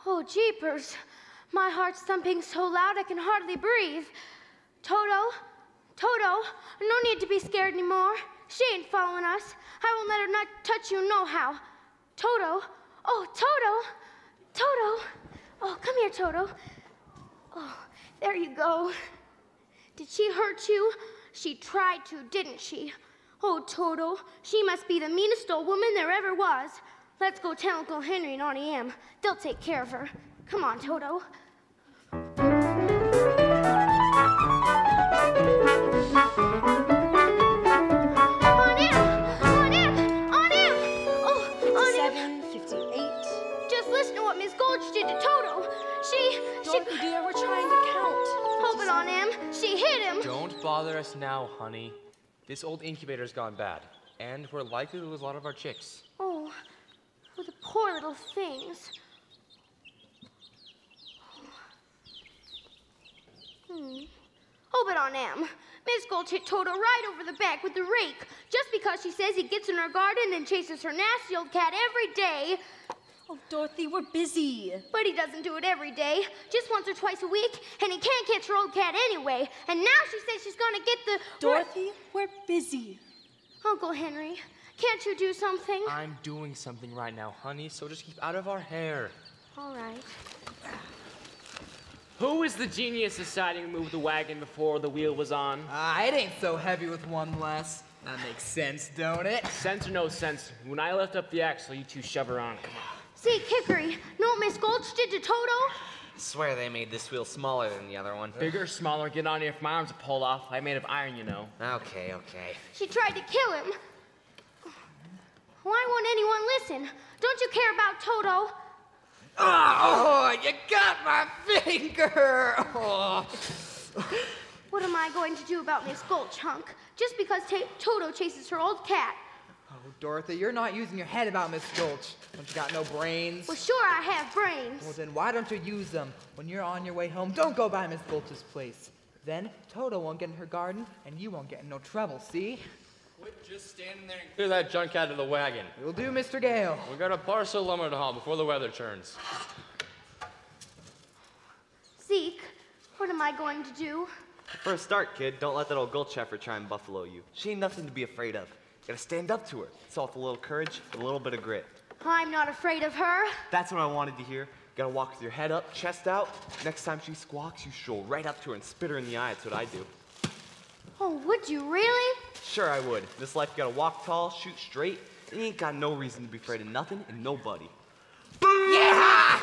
Oh, jeepers. My heart's thumping so loud I can hardly breathe. Toto, no need to be scared anymore. She ain't following us. I won't let her not touch you nohow. Toto, oh, Toto. Oh, come here, Toto. Oh, there you go. Did she hurt you? She tried to, didn't she? Oh, Toto, she must be the meanest old woman there ever was. Let's go tell Uncle Henry and Auntie Em. They'll take care of her. Come on, Toto. Aunt Em! Oh, 57, 58. Just listen to what Miss Gulch did to Toto. Dorothy, dear, we're trying to count. Hold it, Aunt Em. She hit him. Don't bother us now, honey. This old incubator's gone bad, and we're likely to lose a lot of our chicks. Oh, the poor little things. Oh, but Aunt Em, Miss Gulch hit Toto right over the back with the rake, just because she says he gets in her garden and chases her nasty old cat every day. Oh, Dorothy, we're busy. But he doesn't do it every day, just once or twice a week, and he can't catch her old cat anyway. And now she says she's gonna get the... Dorothy, we're busy. Uncle Henry, can't you do something? I'm doing something right now, honey, so just keep out of our hair. All right. Who is the genius deciding to move the wagon before the wheel was on? It ain't so heavy with one less. That makes sense, don't it? Sense or no sense, when I lift up the axle, you two shove her on. Come on. See, Kickery, know what Miss Gulch did to Toto? Swear they made this wheel smaller than the other one. Bigger, smaller, get on here if my arms are pulled off. I'm made of iron, you know. Okay. She tried to kill him. Why won't anyone listen? Don't you care about Toto? Oh, you got my finger! Oh. What am I going to do about Miss Gulch, Hunk? Just because Toto chases her old cat. Oh, Dorothy, you're not using your head about Miss Gulch. Don't you got no brains? Well, sure I have brains. Well, then why don't you use them? When you're on your way home, don't go by Miss Gulch's place. Then Toto won't get in her garden, and you won't get in no trouble, see? Quit just standing there and clear that junk out of the wagon. It'll do, Mr. Gale. We got a parcel of lumber to haul before the weather turns. Zeke, what am I going to do? For a start, kid, don't let that old Gulch heifer try and buffalo you. She ain't nothing to be afraid of. You gotta stand up to her. It's all with a little courage and a little bit of grit. I'm not afraid of her. That's what I wanted to hear. You gotta walk with your head up, chest out. Next time she squawks, you stroll right up to her and spit her in the eye. That's what I do. Oh, would you really? Sure I would. In this life, you gotta walk tall, shoot straight, and you ain't got no reason to be afraid of nothing and nobody. Yeah!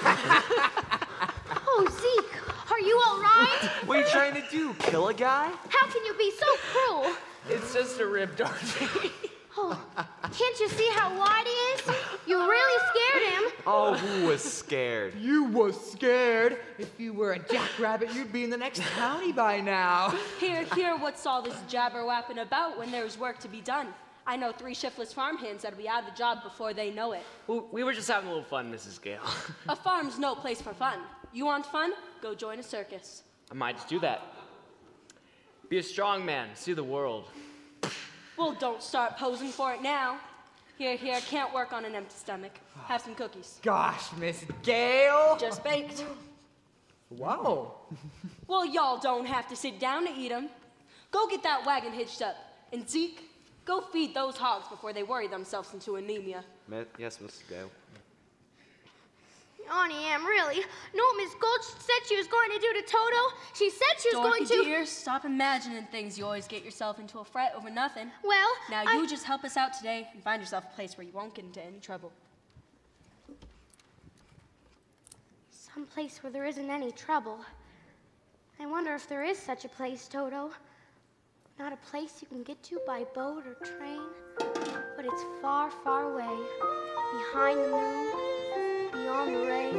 Oh, Zeke, are you all right? What are you trying to do? Kill a guy? How can you be so cruel? It's just a rib, Dorothy. Oh, can't you see how wide he is? You really scared him. Oh, who was scared? You was scared. If you were a jackrabbit, you'd be in the next county by now. Here, what's all this jabber-wapping about when there's work to be done? I know 3 shiftless farmhands that'll be out of the job before they know it. We were just having a little fun, Mrs. Gale. A farm's no place for fun. You want fun? Go join a circus. I might just do that. Be a strong man, see the world. Well, don't start posing for it now. Here, can't work on an empty stomach. Have some cookies. Gosh, Miss Gale. Just baked. Whoa. Well, y'all don't have to sit down to eat them. Go get that wagon hitched up. And Zeke, go feed those hogs before they worry themselves into anemia. Yes, Mrs. Gale. Auntie Em, really? Know what Miss Gulch said she was going to do to Toto? She said she was Dorothy, going to... dear, stop imagining things. You always get yourself into a fret over nothing. Well, Now you just help us out today and find yourself a place where you won't get into any trouble. Some place where there isn't any trouble. I wonder if there is such a place, Toto. Not a place you can get to by boat or train, but it's far, far away, behind the moon, beyond the rain.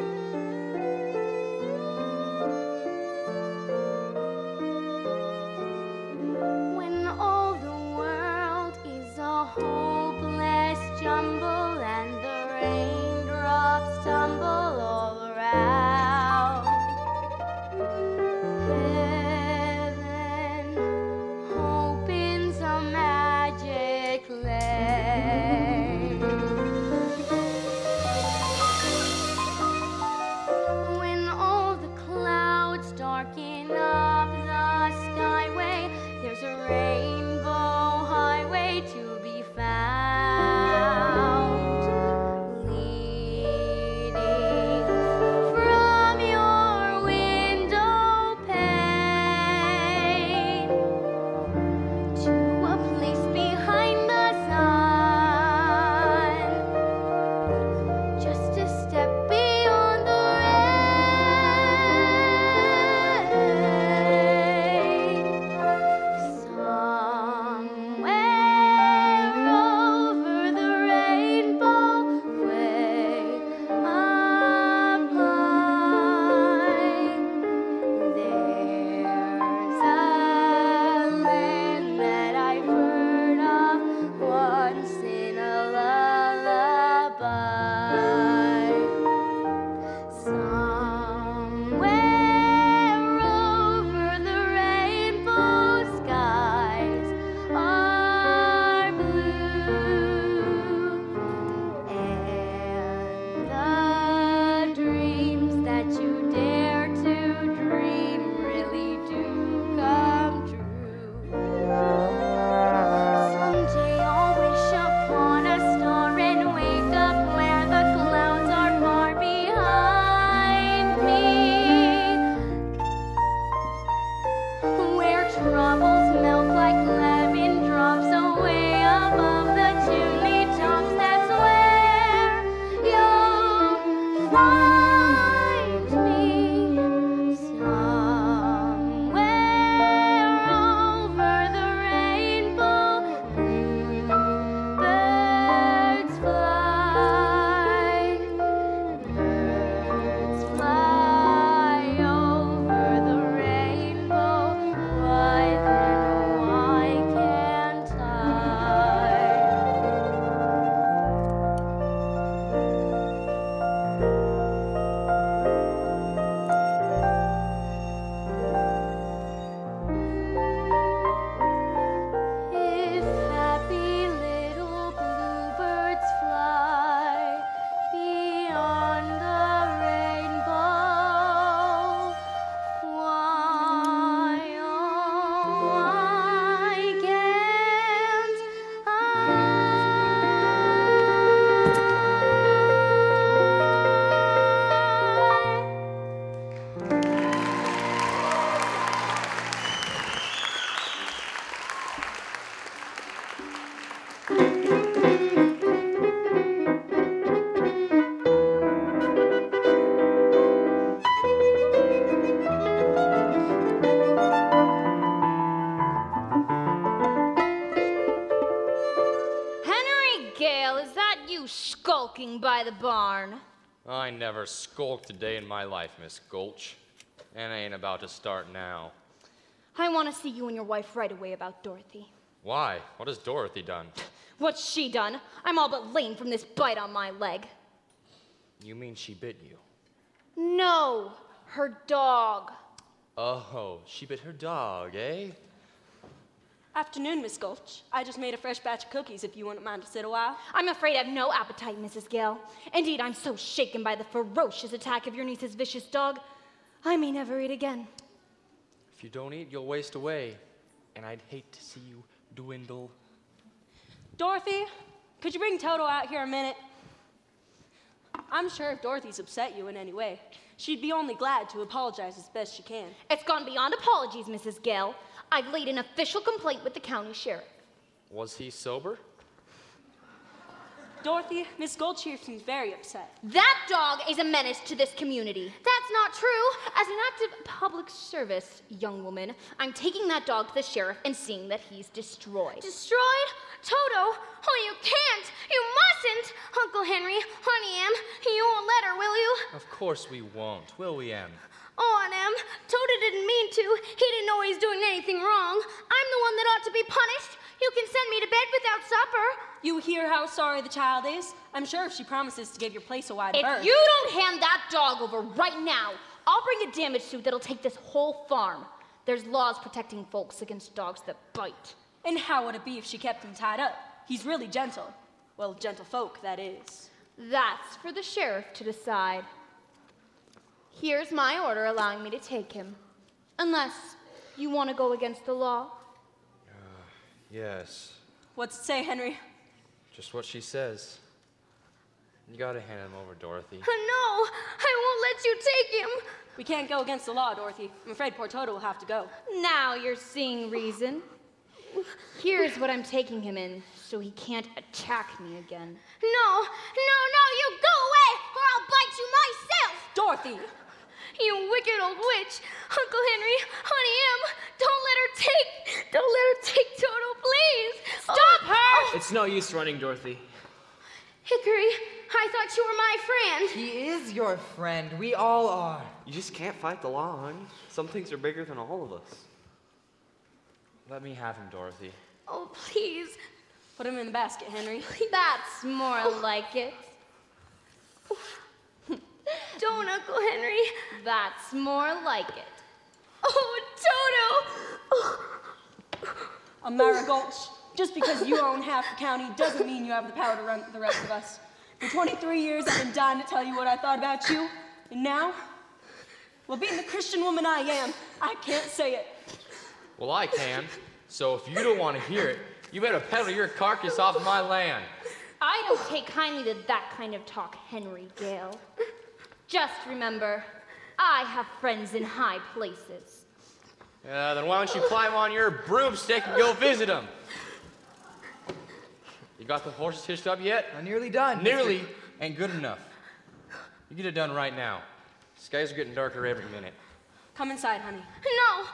When all the world is a hopeless jumble and the raindrops tumble all around, heaven opens a magic lane. on the rainbow. Why, oh, why can't I? Henry Gale, is that you skulking by the barn? I never skulked a day in my life, Miss Gulch. And I ain't about to start now. I want to see you and your wife right away about Dorothy. Why? What has Dorothy done? What's she done? I'm all but lame from this bite on my leg. You mean she bit you? No, her dog. Oh, she bit her dog, eh? Afternoon, Miss Gulch. I just made a fresh batch of cookies if you wouldn't mind to sit a while. I'm afraid I have no appetite, Mrs. Gale. Indeed, I'm so shaken by the ferocious attack of your niece's vicious dog, I may never eat again. If you don't eat, you'll waste away. And I'd hate to see you dwindle. Dorothy, could you bring Toto out here a minute? I'm sure if Dorothy's upset you in any way, she'd be only glad to apologize as best she can. It's gone beyond apologies, Mrs. Gale. I've laid an official complaint with the county sheriff. Was he sober? Dorothy, Miss Gulch here seems very upset. That dog is a menace to this community. That's not true. As an act of public service, young woman, I'm taking that dog to the sheriff and seeing that he's destroyed. Destroyed? Toto? Oh, you can't. You mustn't. Uncle Henry, Honey Em, you won't let her, will you? Of course we won't, will we, Em? Oh, Aunt Em, Toto didn't mean to. He didn't know he was doing anything wrong. I'm the one that ought to be punished. You can send me to bed without supper. You hear how sorry the child is? I'm sure if she promises to give your place a wide berth. If you don't hand that dog over right now, I'll bring a damage suit that'll take this whole farm. There's laws protecting folks against dogs that bite. And how would it be if she kept him tied up? He's really gentle. Well, gentle folk, that is. That's for the sheriff to decide. Here's my order allowing me to take him. Unless you want to go against the law. Yes. What's it say, Henry? Just what she says. You gotta hand him over, Dorothy. No, I won't let you take him. We can't go against the law, Dorothy. I'm afraid poor Toto will have to go. Now you're seeing reason. Here's what I'm taking him in, so he can't attack me again. No, you go away, or I'll bite you myself. Dorothy! You wicked old witch. Uncle Henry, Honey Em, don't let her take Toto, please. Stop her! It's no use running, Dorothy. Hickory, I thought you were my friend. He is your friend. We all are. You just can't fight the law, honey. Some things are bigger than all of us. Let me have him, Dorothy. Oh, please. Put him in the basket, Henry. That's more like it. Don't, Uncle Henry. That's more like it. Oh, Toto. Amara Gulch, just because you own half the county doesn't mean you have the power to run the rest of us. For 23 years, I've been dying to tell you what I thought about you. And now, well, being the Christian woman I am, I can't say it. Well, I can. So if you don't want to hear it, you better peddle your carcass off my land. I don't take kindly to that kind of talk, Henry Gale. Just remember, I have friends in high places. Then why don't you climb on your broomstick and go visit them? You got the horses hitched up yet? I'm nearly done. Nearly ain't good enough. You get it done right now. Skies are getting darker every minute. Come inside, honey. No,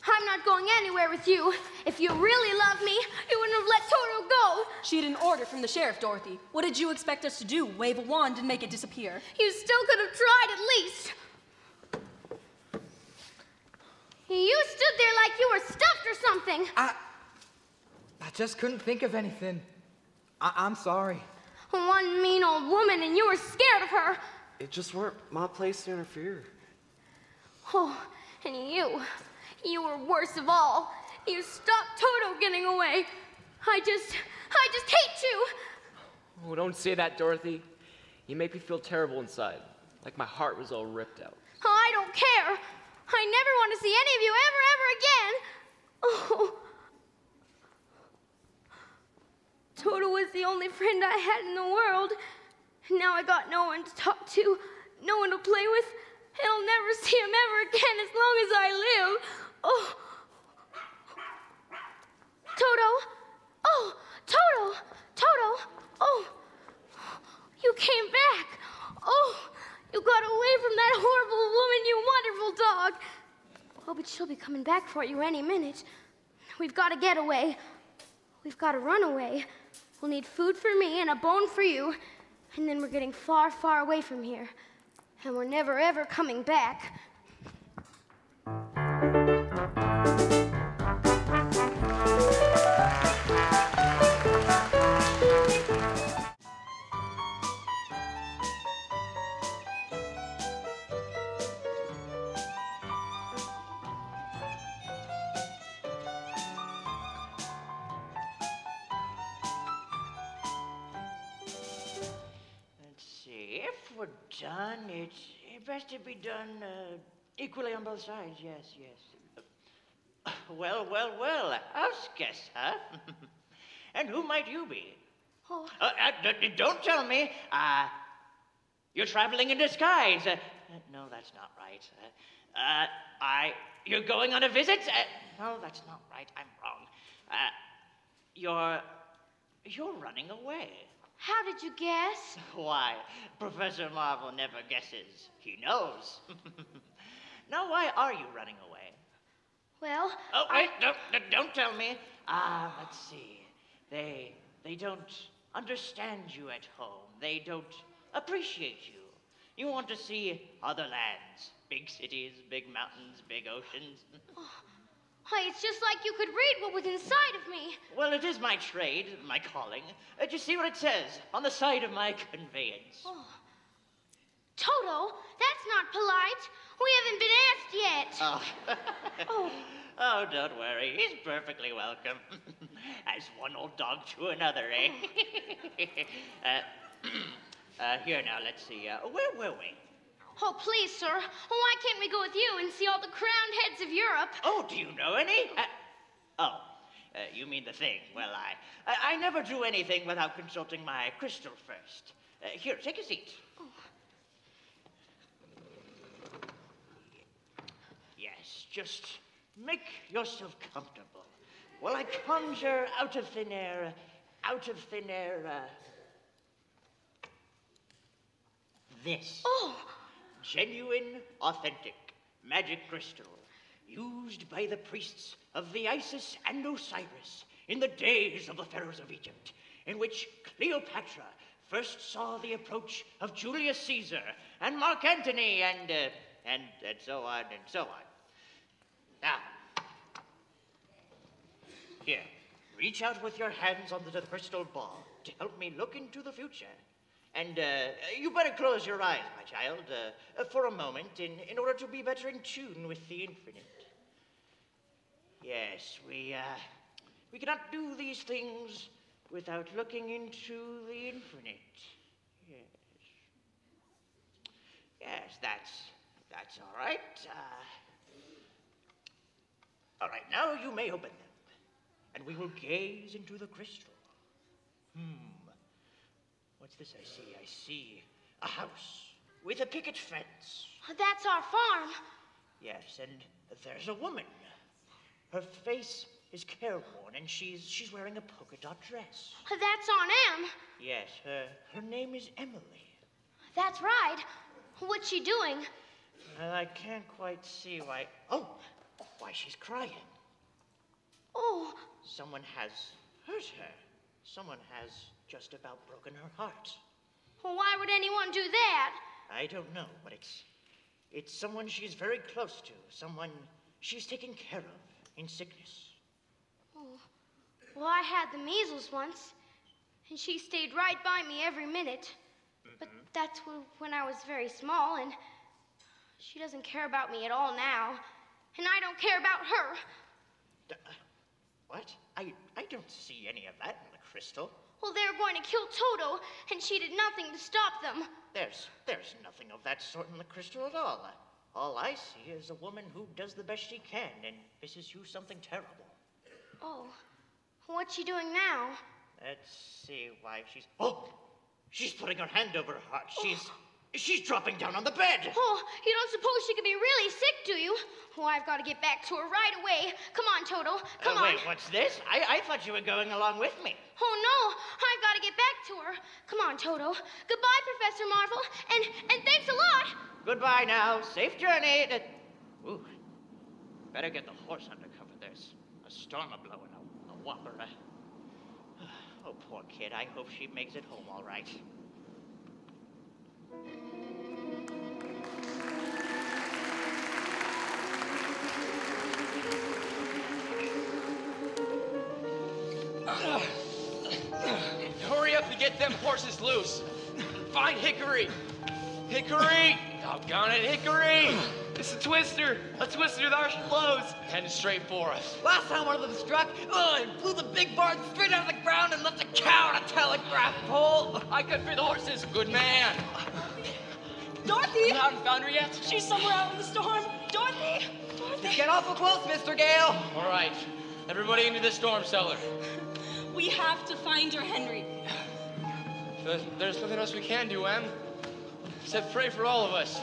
I'm not going anywhere with you. If you really love me, you wouldn't have let Toto go. She had an order from the sheriff, Dorothy. What did you expect us to do? Wave a wand and make it disappear? You still could have tried at least. You stood there like you were stuffed or something. I just couldn't think of anything. I'm sorry. One mean old woman and you were scared of her. It just weren't my place to interfere. Oh, and you were worst of all. You stopped Toto getting away. I just hate you. Oh, don't say that, Dorothy. You make me feel terrible inside, like my heart was all ripped out. Oh, I don't care. I never want to see any of you ever again. Oh. Toto was the only friend I had in the world. And now I got no one to talk to, no one to play with, and I'll never see him ever again as long as I live. Oh. Toto. Oh, Toto. Toto. Oh. You came back. Oh. You got away from that horrible woman, you wonderful dog. Oh, but she'll be coming back for you any minute. We've got to get away. We've got to run away. We'll need food for me and a bone for you. And then we're getting far, far away from here. And we're never, ever coming back. Done. It best to be done equally on both sides. Yes, yes. Well, house guest, huh? And who might you be? Oh. Don't tell me. You're traveling in disguise. No, that's not right. You're going on a visit? No, that's not right. I'm wrong. You're running away. How did you guess? Why, Professor Marvel never guesses. He knows. Now, why are you running away? Well, oh, wait, don't tell me. Let's see. They don't understand you at home. They don't appreciate you. You want to see other lands, big cities, big mountains, big oceans. Why, it's just like you could read what was inside of me. Well, it is my trade, my calling. Do you see what it says on the side of my conveyance? Oh. Toto, that's not polite. We haven't been asked yet. Oh. Oh, don't worry. He's perfectly welcome. As one old dog to another, eh? Here now, let's see. Where were we? Oh, please, sir. Why can't we go with you and see all the crowned heads of Europe? Oh, do you know any? You mean the thing. Well, I never do anything without consulting my crystal first. Here, take a seat. Oh. Yes, just make yourself comfortable while I conjure out of thin air, this. Oh. Genuine, authentic, magic crystal, used by the priests of the Isis and Osiris in the days of the pharaohs of Egypt, in which Cleopatra first saw the approach of Julius Caesar and Mark Antony and so on and so on. Now, here, reach out with your hands onto the crystal ball to help me look into the future. And you better close your eyes, my child, for a moment, in order to be better in tune with the infinite. Yes, we cannot do these things without looking into the infinite. Yes, that's all right. All right, now you may open them, and we will gaze into the crystal. What's this I see? I see a house with a picket fence. That's our farm. Yes, and there's a woman. Her face is careworn, and she's wearing a polka dot dress. That's Aunt Em. Yes, her name is Emily. That's right. What's she doing? I can't quite see why. Oh, why she's crying. Oh. Someone has hurt her. Someone has just about broken her heart. Well, why would anyone do that? I don't know, but it's someone she's very close to, someone she's taken care of in sickness. Oh. Well, I had the measles once, and she stayed right by me every minute. But that's when I was very small, and she doesn't care about me at all now. And I don't care about her. What? I don't see any of that in the crystal. Well, they were going to kill Toto, and she did nothing to stop them. There's nothing of that sort in the crystal at all. All I see is a woman who does the best she can and misses you something terrible. Oh, what's she doing now? Let's see why she's... Oh! She's putting her hand over her heart. She's dropping down on the bed. Oh, you don't suppose she could be really sick, do you? Oh, I've got to get back to her right away. Come on, Toto. Come on. Wait, what's this? I thought you were going along with me. Oh, no. I've got to get back to her. Come on, Toto. Goodbye, Professor Marvel. And thanks a lot. Goodbye now. Safe journey. Ooh. Better get the horse under cover. There's a storm a-blowing, a whopper. Oh, poor kid. I hope she makes it home all right. Hurry up and get them horses loose. Find Hickory. Hickory! Doggone it, Hickory! It's a twister with harsh blows. Heading straight for us. Last time one of them struck, it blew the big barn straight out of the ground and left a cow on a telegraph pole. I could free the horses. Good man. Dorothy! You haven't found her yet? She's somewhere out in the storm. Dorothy! Dorothy! Get awful close, Mr. Gale. All right. Everybody into the storm cellar. We have to find her, Henry. There's nothing else we can do, Em. Except pray for all of us.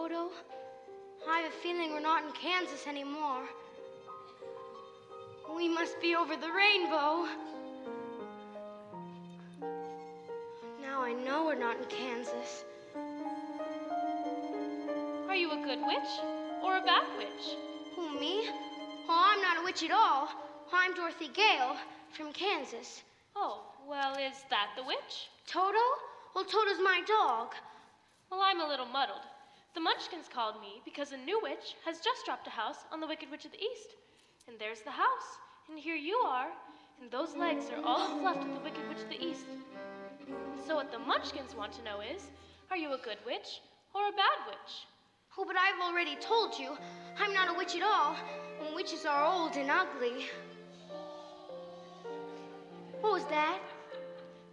Toto, I have a feeling we're not in Kansas anymore. We must be over the rainbow. Now I know we're not in Kansas. Are you a good witch or a bad witch? Who, me? Oh, I'm not a witch at all. I'm Dorothy Gale from Kansas. Oh, well, is that the witch? Toto? Well, Toto's my dog. Well, I'm a little muddled. The Munchkins called me because a new witch has just dropped a house on the Wicked Witch of the East. And there's the house, and here you are, and those legs are all that's left of the Wicked Witch of the East. So what the Munchkins want to know is, are you a good witch or a bad witch? Oh, but I've already told you, I'm not a witch at all. And witches are old and ugly. What was that?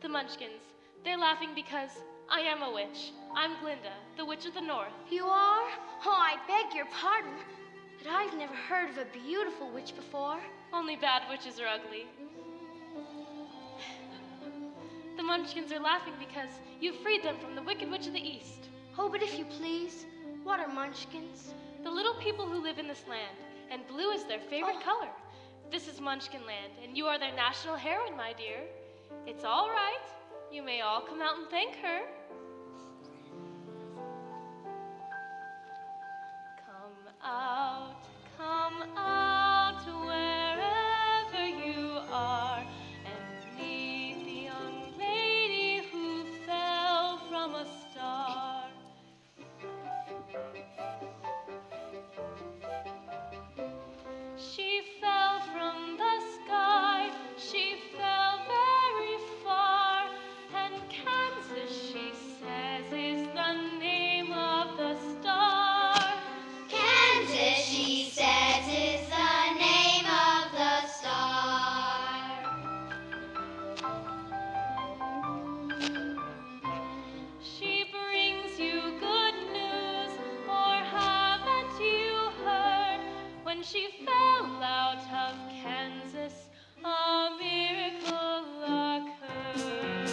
The Munchkins. They're laughing because I am a witch. I'm Glinda, the Witch of the North. You are? Oh, I beg your pardon. But I've never heard of a beautiful witch before. Only bad witches are ugly. The Munchkins are laughing because you freed them from the Wicked Witch of the East. Oh, but if you please, what are Munchkins? The little people who live in this land, and blue is their favorite color. This is Munchkin Land, and you are their national heroine, my dear. It's all right. You may all come out and thank her. Come out wherever you are, and meet the young lady who fell from a star. She fell from the sky, she fell very far, and Kansas, she says, is the name of the star. Kansas, she says, is the name of the star. She brings you good news, or haven't you heard? When she fell out of Kansas, a miracle occurred.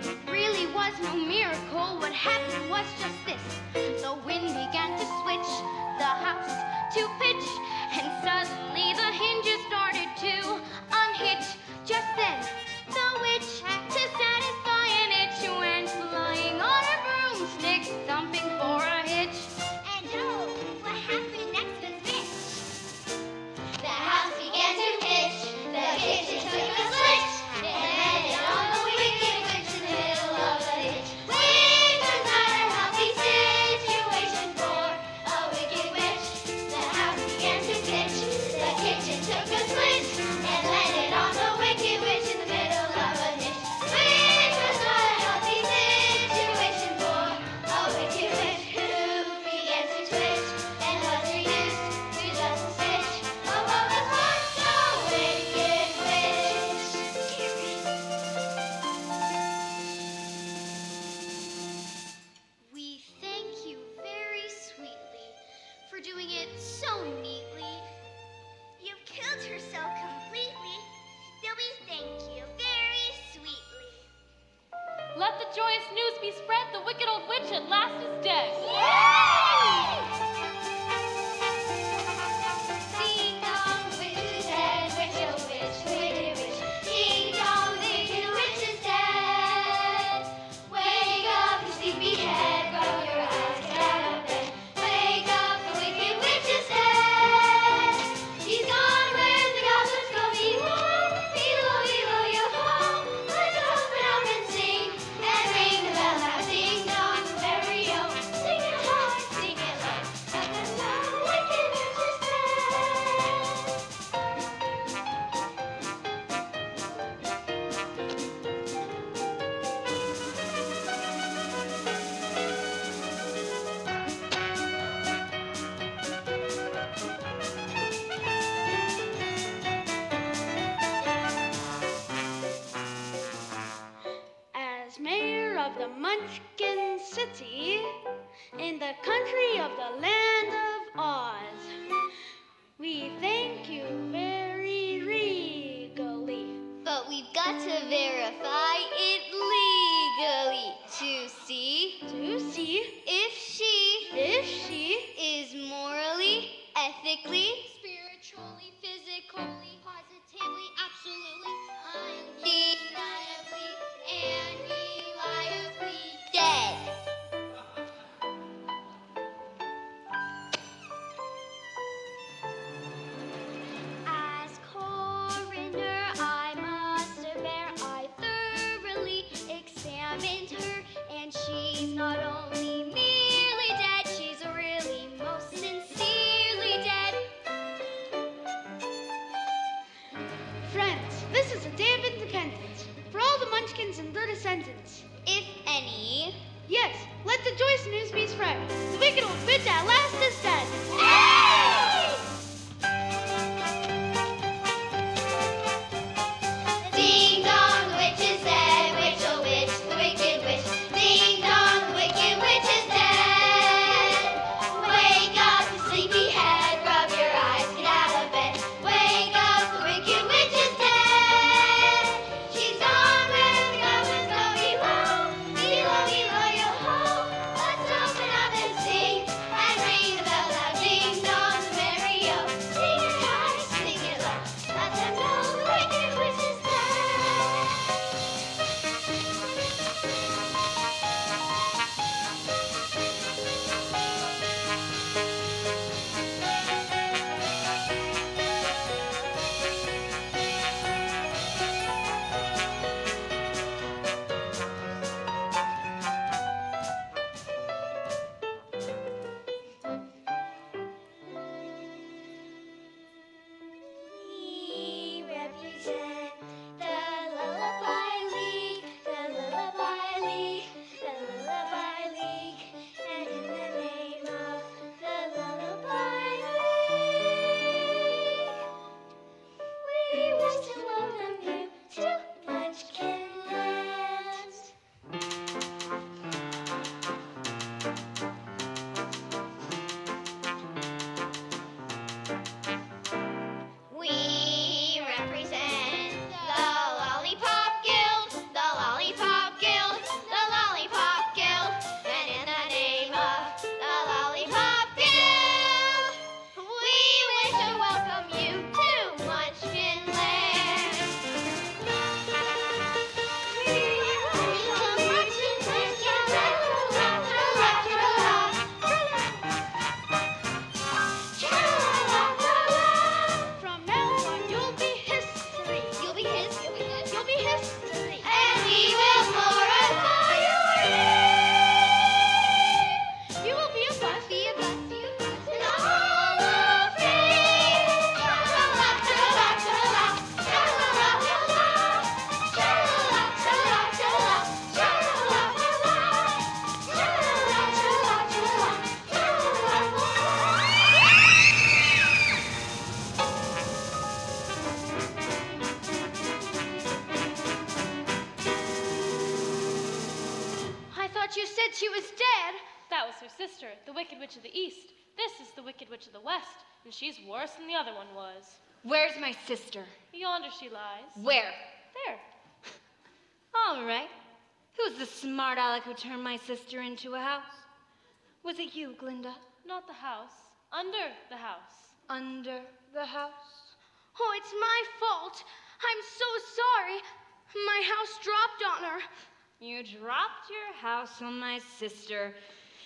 It really was no miracle. What happened was just this. The wind began to switch, the house to pitch, and suddenly the hinges started to unhitch. Just then, the witch, to satisfy an itch, went flying on her broomstick, thumping for a hitch. And oh, what happened next was this. The house began to pitch, the kitchen took a switch, and landed on the Wicked Witch in the middle of the ditch. Which was not a healthy situation for a wicked witch. The house began to pitch, the kitchen took a switch, and landed on the Wicked Witch in the middle of a ditch. Which was not a healthy situation for a wicked witch who began to twitch and was reduced to just a stitch. Oh, what was once a wicked witch. We thank you very sweetly for doing it so neatly. You've killed her so completely that we thank you very sweetly. Let the joyous news be spread, the wicked old witch at last is dead. Ding dong, witch is dead, witch, oh witch, wicked witch. Ding dong, the wicked witch is dead. Wake up, you sleepyhead, rub your eyes, get out of bed. Wake up, the wicked witch is dead. She's gone where the goblins go, yo-ho. Let's open up and sing, and ring the bell now, ding dong, merry-o. Sing it hard, sing it loud, la-la-la, the wicked witch is dead. As mayor of the Munchkin City, in the country of the land of Oz, we thank you very regally. But we've got to verify it legally. To see if she is morally, ethically, spiritually, physically, positively, absolutely, undeniably, and reliably dead. As coroner, I must aver I thoroughly examined her, and she's not only merely dead, she's really most sincerely dead. Friends, this is a day of independence for all the Munchkins and their descendants. If any. Yes, let the joyous news be spread. The wicked old witch at last is dead. Ding dong, the witch is dead. Witch, oh witch, the wicked witch. Ding dong, the wicked witch is dead. Wake up, you sleepyhead, rub your eyes, get out of bed. Wake up, the wicked witch is dead. She's gone where the goblins go below. Below, below, yo ho. Let's open up and sing and ring the bell loud. Ding dong, the merry-o. Sing it high, sing it low. Let them know the wicked witch is dead. We represent the Lullaby League, the Lullaby League, the Lullaby League, and in the name of the Lullaby League, we wish to welcome you to Munchkin Land. We represent the Lollipop Guild, the Lollipop Guild, the Lollipop Guild, and in the name of the Lollipop Guild, we wish to welcome you to Munchkin Land. We welcome you to Munchkin Land. From now on, you'll be history. You'll be his. You'll be history. And we will glorify your name. You will be a bus. Be a bus. In the Hall of Fame. Tra-la-la, tra-la-la, tra-la-la. Tra-la-la, tra-la-la. Tra-la-la, tra-la-la, tra-la-la. Tra-la-la, tra-la-la. Tra-la-la, tra-la-la, tra-la-la. I thought you said she was dead. That was her sister, the Wicked Witch of the East. This is the Wicked Witch of the West, and she's worse than the other one was. Where's my sister? Yonder she lies. Where? There. All right. Who's the smart aleck who turned my sister into a house? Was it you, Glinda? Not the house. Under the house. Under the house? Oh, it's my fault. I'm so sorry. My house dropped on her. You dropped your house on my sister.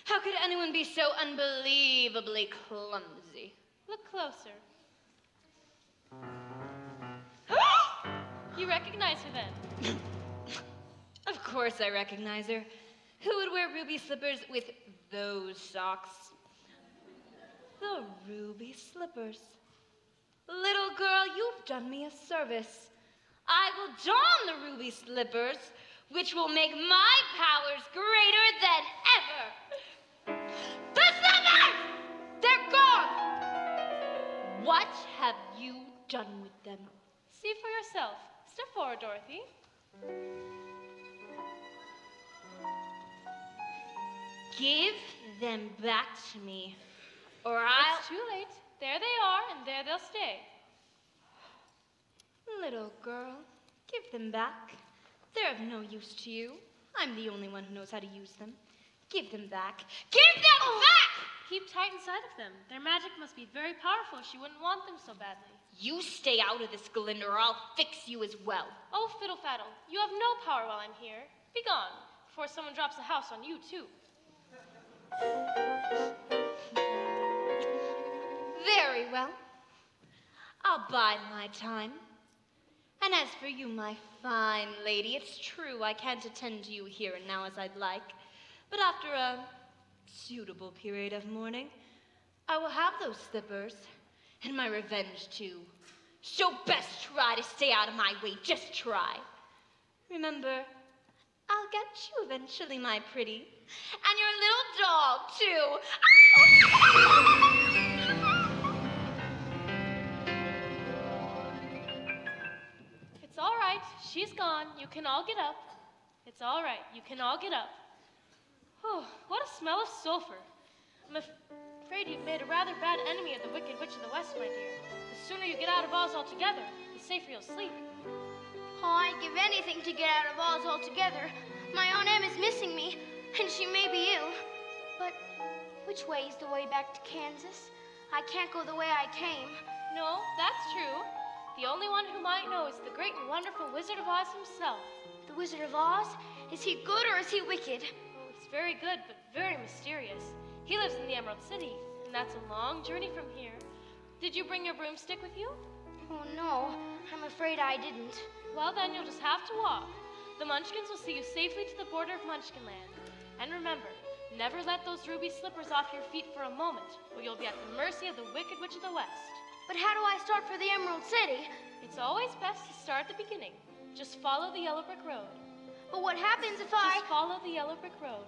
How could anyone be so unbelievably clumsy? Look closer. You recognize her then? Of course I recognize her. Who would wear ruby slippers with those socks? The ruby slippers. Little girl, you've done me a service. I will don the ruby slippers, which will make my powers greater than ever. The slippers! They're gone! What have you done with them? See for yourself. Step forward, Dorothy. Give them back to me, or I'll... It's too late. There they are, and there they'll stay. Little girl, give them back. They're of no use to you. I'm the only one who knows how to use them. Give them back. Give them back! Keep tight inside of them. Their magic must be very powerful. She wouldn't want them so badly. You stay out of this, Glinda, or I'll fix you as well. Oh, fiddle-faddle. You have no power while I'm here. Be gone, before someone drops a house on you, too. Very well. I'll bide my time. And as for you, my fine lady, it's true I can't attend to you here and now as I'd like. But after a suitable period of mourning, I will have those slippers and my revenge too. So best try to stay out of my way, just try. Remember, I'll get you eventually, my pretty. And your little dog, too. It's all right. She's gone. You can all get up. It's all right. You can all get up. Oh, what a smell of sulfur. I'm afraid you've made a rather bad enemy of the Wicked Witch of the West, my dear. The sooner you get out of Oz altogether, the safer you'll sleep. Oh, I'd give anything to get out of Oz altogether. My Aunt Em is missing me, and she may be ill. But which way is the way back to Kansas? I can't go the way I came. No, that's true. The only one who might know is the great and wonderful Wizard of Oz himself. The Wizard of Oz? Is he good or is he wicked? Oh, he's very good, but very mysterious. He lives in the Emerald City, and that's a long journey from here. Did you bring your broomstick with you? Oh, no. I'm afraid I didn't. Well, then you'll just have to walk. The Munchkins will see you safely to the border of Munchkin Land. And remember, never let those ruby slippers off your feet for a moment, or you'll be at the mercy of the Wicked Witch of the West. But how do I start for the Emerald City? It's always best to start at the beginning. Just follow the yellow brick road. But what happens if Just follow the yellow brick road.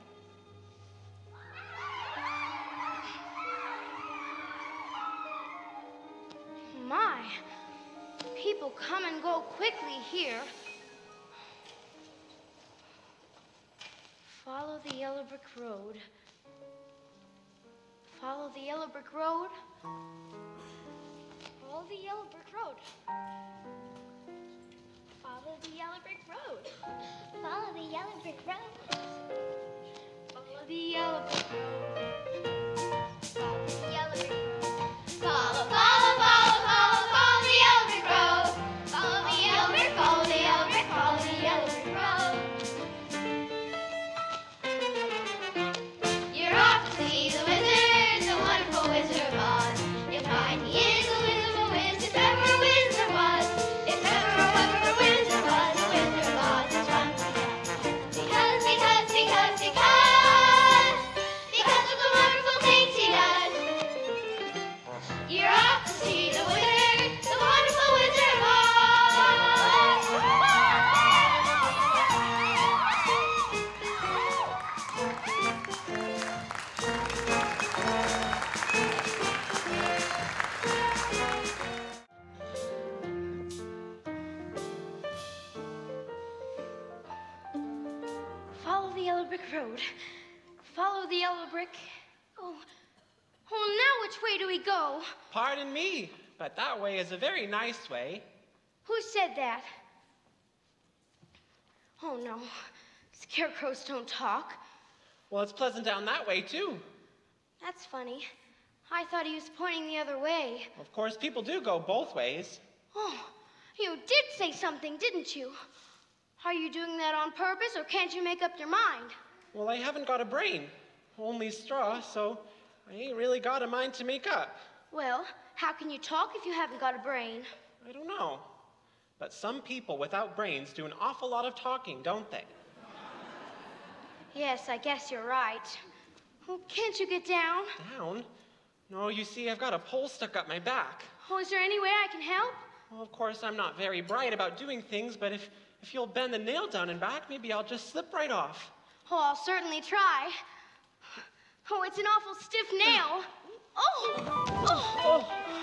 My, people come and go quickly here. Follow the yellow brick road. Follow the yellow brick road. Follow the yellow brick road. Follow the yellow brick road. Follow the yellow brick road. Follow the yellow brick road. Follow the yellow brick road. Follow, follow, follow, follow, follow the yellow brick road. Follow the yellow brick, follow the yellow brick, follow the yellow brick road. You're off to see the wizard, the wonderful Wizard of Oz. You'll find he is a wizard of Wiz, if ever a wizard was. If ever a wizard was, the Wizard of Oz is one for because of the wonderful things he does. You're off to see the wizard, the wonderful Wizard of Oz. Follow the yellow brick road. Follow the yellow brick. Oh, now which way do we go? Pardon me, but that way is a very nice way. Who said that? Oh, no. Scarecrows don't talk. Well, it's pleasant down that way, too. That's funny. I thought he was pointing the other way. Of course, people do go both ways. Oh, you did say something, didn't you? Are you doing that on purpose, or can't you make up your mind? Well, I haven't got a brain, only straw, so I ain't really got a mind to make up. Well, how can you talk if you haven't got a brain? I don't know. But some people without brains do an awful lot of talking, don't they? Yes, I guess you're right. Oh, can't you get down? Down? No, you see, I've got a pole stuck up my back. Oh, is there any way I can help? Well, of course, I'm not very bright about doing things, but if you'll bend the nail down and back, maybe I'll just slip right off. Oh, I'll certainly try. Oh, it's an awful stiff nail.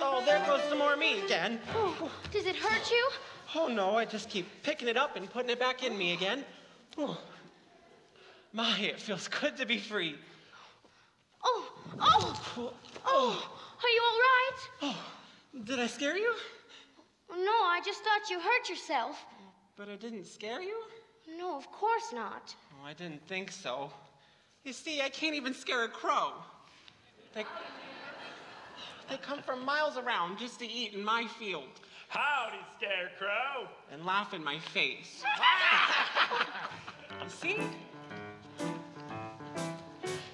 Oh, there goes some more meat again. Oh, does it hurt you? Oh, no, I just keep picking it up and putting it back in me again. Oh. My, it feels good to be free. Are you all right? Oh, did I scare you? No, I just thought you hurt yourself. But I didn't scare you? No, of course not. Oh, I didn't think so. You see, I can't even scare a crow. They come from miles around just to eat in my field. Howdy, Scarecrow. And laugh in my face. You see?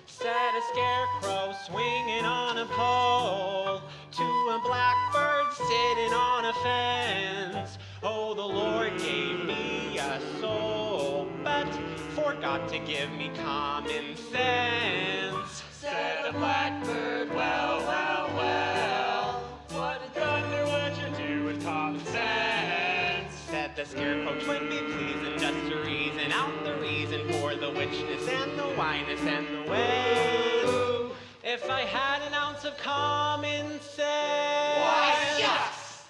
Said a scarecrow swinging on a pole to a blackbird sitting on a fence. Oh, the Lord gave me a soul, but forgot to give me common sense. Said a blackbird, well, well, well, what in thunder would you do with common sense? Said the scarecrow, 'twould be pleasing just to reason out the reason for the witchness and the whiness and the ways. If I had an ounce of common sense, Why, yes!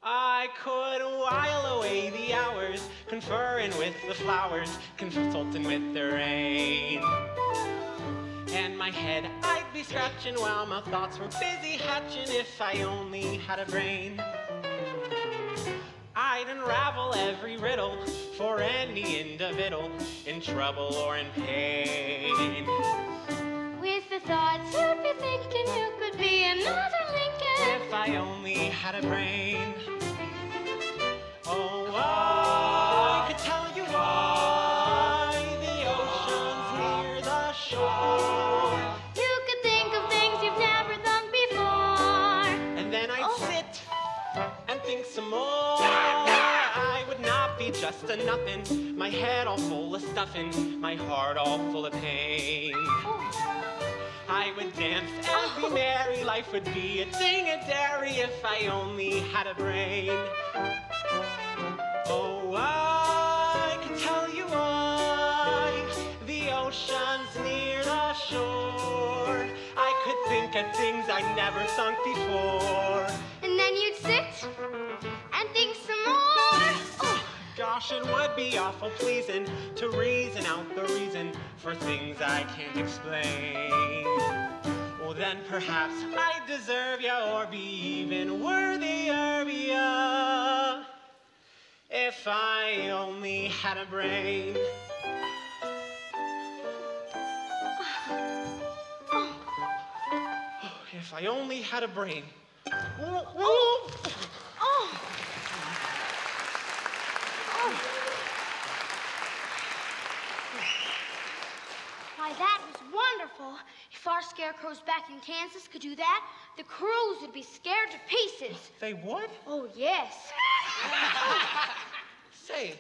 I could while away the hours, conferring with the flowers, consulting with the rain. And my head I'd be scratching while my thoughts were busy hatching if I only had a brain. I'd unravel every riddle for any individual in trouble or in pain. With the thoughts you'd be thinking you could be another Lincoln. If I only had a brain. Oh, I could tell you why the ocean's near the shore. You could think of things you've never done before. And then I'd sit and think some more. I would not be just a nothing, my head all full of stuffing, my heart all full of pain. I would dance and be merry, life would be a ding-a-dairy if I only had a brain. Oh, I could tell you why the ocean's near the shore. I could think of things I'd never sunk before. And then you'd sit and think some more. Oh, gosh, it would be awful pleasing to reason out the reason for things I can't explain. Well, then perhaps I deserve ya or be even worthier of ya if I only had a brain. If I only had a brain. Why, that was wonderful. If our scarecrows back in Kansas could do that, the crows would be scared to pieces. They would? Oh, yes. Say,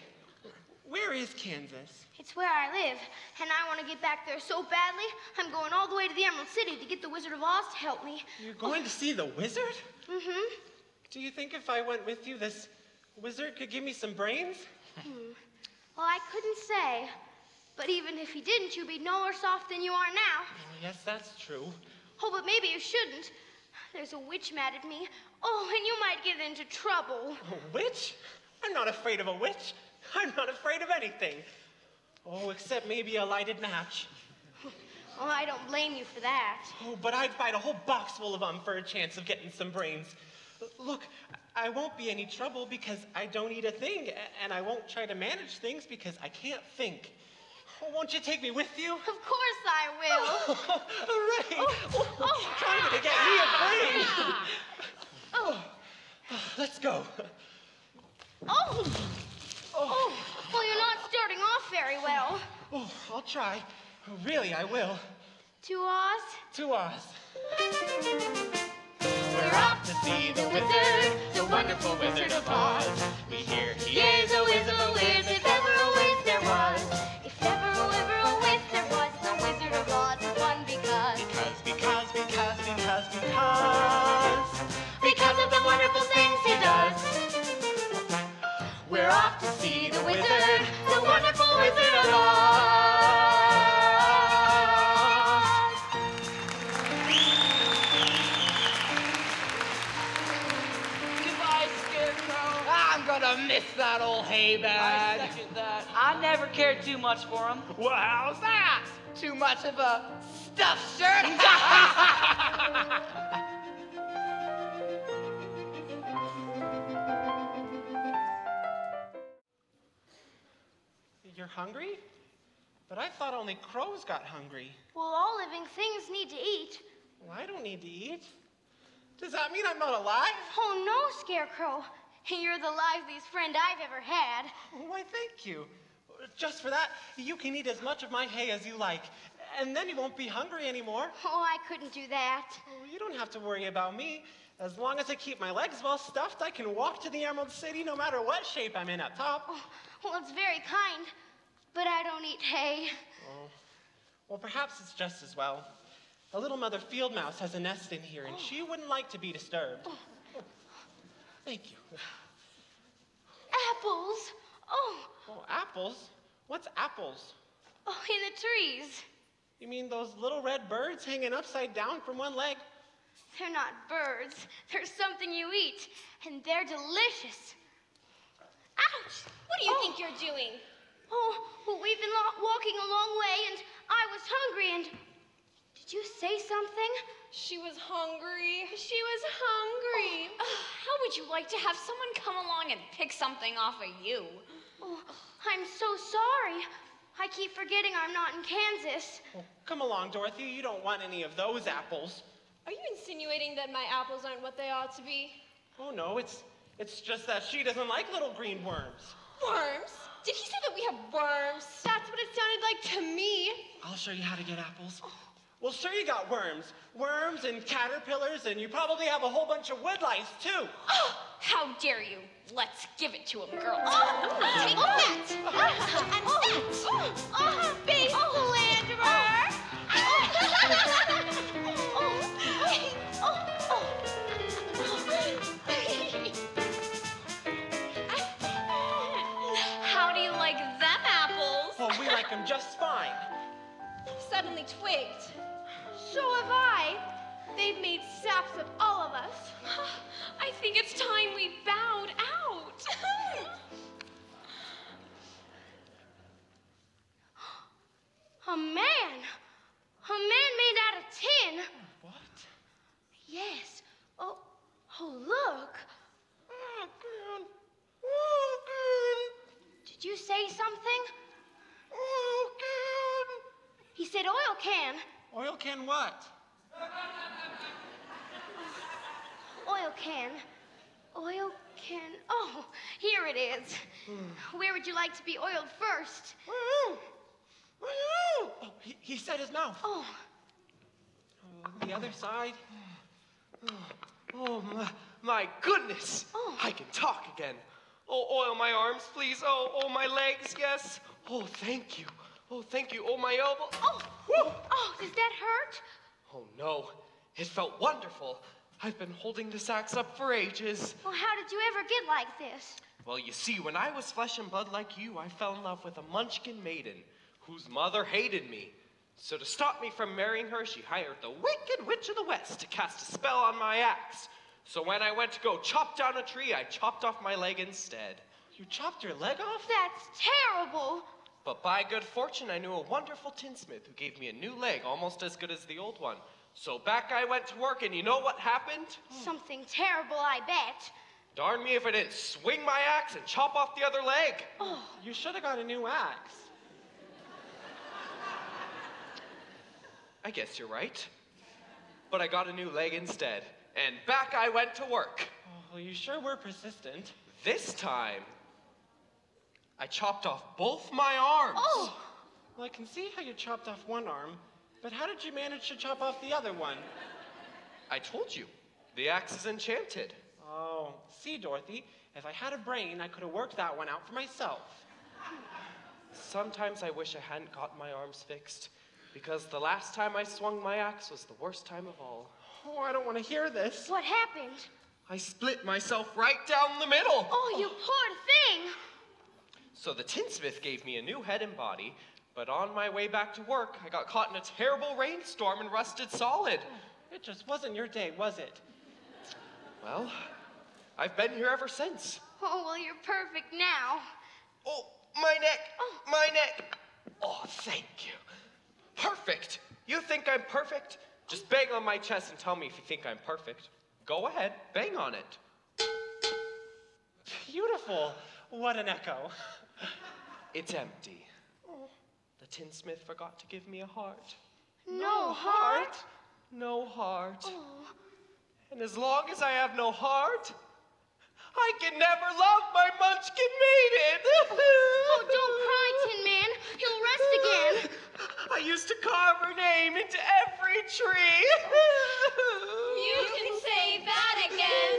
where is Kansas? It's where I live, and I want to get back there so badly, I'm going all the way to the Emerald City to get the Wizard of Oz to help me. You're going to see the wizard? Mm-hmm. Do you think if I went with you, this wizard could give me some brains? Well, I couldn't say. But even if he didn't, you'd be no worse off than you are now. Oh, yes, that's true. Oh, but maybe you shouldn't. There's a witch mad at me. Oh, and you might get into trouble. A witch? I'm not afraid of a witch. I'm not afraid of anything. Oh, except maybe a lighted match. Oh, I don't blame you for that. Oh, but I'd fight a whole box full of them for a chance of getting some brains. Look, I won't be any trouble because I don't eat a thing, and I won't try to manage things because I can't think. Oh, won't you take me with you? Of course I will. Hooray! Trying to get me a brain. Let's go. Oh, well, you're not starting off very well. Oh, I'll try. Really, I will. To Oz? To Oz. We're off to see the wizard, the wonderful Wizard of Oz. We hear he is a whiz of a whiz, if ever a whiz there was. If ever a whiz there was, the Wizard of Oz is one because of the wonderful things he does. We're off to see the wizard, the wonderful Wizard of Oz. I'm gonna miss that old hay bag. I second that. I never cared too much for him. Well, how's that? Too much of a stuffed shirt? You're hungry? But I thought only crows got hungry. Well, all living things need to eat. Well, I don't need to eat. Does that mean I'm not alive? Oh, no, Scarecrow. You're the liveliest friend I've ever had. Why, thank you. Just for that, you can eat as much of my hay as you like, and then you won't be hungry anymore. Oh, I couldn't do that. Oh, you don't have to worry about me. As long as I keep my legs well stuffed, I can walk to the Emerald City no matter what shape I'm in up top. Oh, well, it's very kind, but I don't eat hay. Oh. Well, perhaps it's just as well. A little mother field mouse has a nest in here, and she wouldn't like to be disturbed. Oh. Thank you. Apples. Oh. Oh, apples? What's apples? Oh, in the trees. You mean those little red birds hanging upside down from one leg? They're not birds. They're something you eat, and they're delicious. Ouch! What do you think you're doing? Oh, well, we've been walking a long way, and I was hungry, and... Did you say something? She was hungry. She was hungry. How would you like to have someone come along and pick something off of you? Oh, I'm so sorry. I keep forgetting I'm not in Kansas. Oh, come along, Dorothy. You don't want any of those apples. Are you insinuating that my apples aren't what they ought to be? Oh, no, it's just that she doesn't like little green worms. Worms? Did he say that we have worms? That's what it sounded like to me. I'll show you how to get apples. Well, sure you got worms. Worms and caterpillars, and you probably have a whole bunch of wood lice, too. Oh, how dare you? Let's give it to him, girls. Take that! And that! Be slanderer! How do you like them apples? Oh, we like them just fine. Suddenly twigged. So have I. They've made saps of all of us. I think it's time we bowed out. A man. A man made out of tin. What? Yes. Oh, look. Did you say something? He said oil can. Oil can what? Oil can. Oil can. Oh, here it is. Where would you like to be oiled first? Oh, he said his mouth. Oh. The other side. Oh, my goodness. Oh. I can talk again. Oh, oil my arms, please. Oh, my legs, yes. Oh, thank you. Oh, thank you. Oh, my elbow. Oh. Oh, does that hurt? Oh, no. It felt wonderful. I've been holding this axe up for ages. Well, how did you ever get like this? Well, you see, when I was flesh and blood like you, I fell in love with a Munchkin maiden whose mother hated me. So to stop me from marrying her, she hired the Wicked Witch of the West to cast a spell on my axe. So when I went to go chop down a tree, I chopped off my leg instead. You chopped your leg off? That's terrible. But by good fortune, I knew a wonderful tinsmith who gave me a new leg, almost as good as the old one. So back I went to work, and you know what happened? Something terrible, I bet. Darn me if I didn't swing my axe and chop off the other leg. Oh, you should have got a new axe. I guess you're right. But I got a new leg instead, and back I went to work. Oh, well, you sure were persistent. This time, I chopped off both my arms. Oh! Well, I can see how you chopped off one arm, but how did you manage to chop off the other one? I told you, the axe is enchanted. Oh, see, Dorothy, if I had a brain, I could have worked that one out for myself. Sometimes I wish I hadn't gotten my arms fixed, because the last time I swung my axe was the worst time of all. Oh, I don't want to hear this. What happened? I split myself right down the middle. Oh, you poor thing. So the tinsmith gave me a new head and body, but on my way back to work, I got caught in a terrible rainstorm and rusted solid. It just wasn't your day, was it? Well, I've been here ever since. Oh, well, you're perfect now. Oh, my neck, my neck. Oh, thank you. Perfect. You think I'm perfect? Just bang on my chest and tell me if you think I'm perfect. Go ahead, bang on it. Beautiful. What an echo. It's empty. The tinsmith forgot to give me a heart. No heart? No heart. Oh. And as long as I have no heart, I can never love my Munchkin maiden. Oh, don't cry, Tin Man. He'll rest again. I used to carve her name into every tree. You can say that again.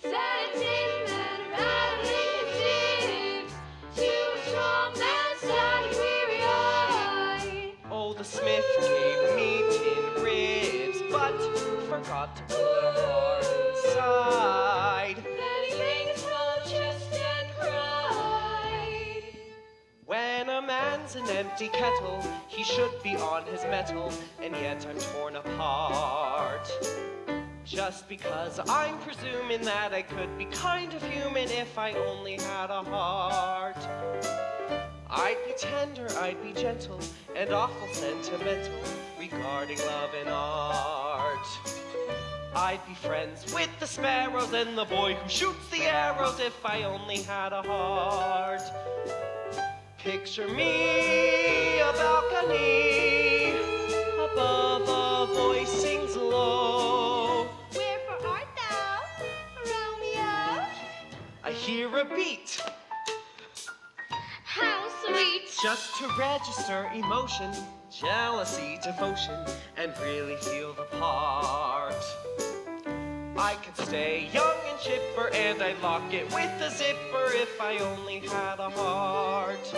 Said a tin man rattling his ribs to a strong man sad and weary-eyed. Oh, the smith gave me tin ribs, but forgot to put a heart inside. Then he banged his full chest and cried. When a man's an empty kettle, he should be on his mettle, and yet I'm torn apart. Just because I'm presuming that I could be kind of human if I only had a heart. I'd be tender, I'd be gentle, and awful sentimental regarding love and art. I'd be friends with the sparrows and the boy who shoots the arrows if I only had a heart. Picture me, a balcony, above a voice sings low. Wherefore art thou, Romeo? I hear a beat, How sweet. just to register emotion, jealousy, devotion, and really feel the part. I could stay young and chipper, and I'd lock it with a zipper if I only had a heart.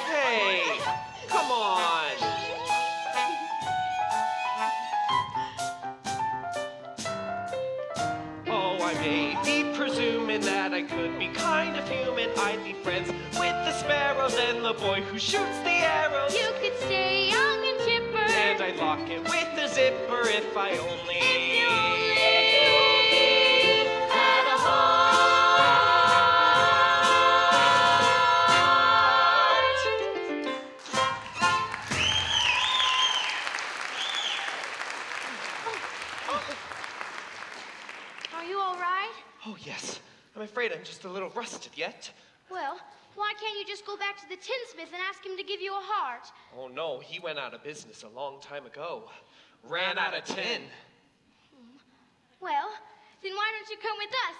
Hey, come on. Oh, I may be presuming that I could be kind of human. I'd be friends with the sparrows and the boy who shoots the arrows. You could stay young and chipper. And I'd lock it with a zipper if I only had a heart. Are you all right? Oh, yes. I'm afraid I'm just a little rusted yet. Well, why can't you just go back to the tinsmith and ask him to give you a heart? Oh, no. He went out of business a long time ago. Ran out of tin. Well, then why don't you come with us?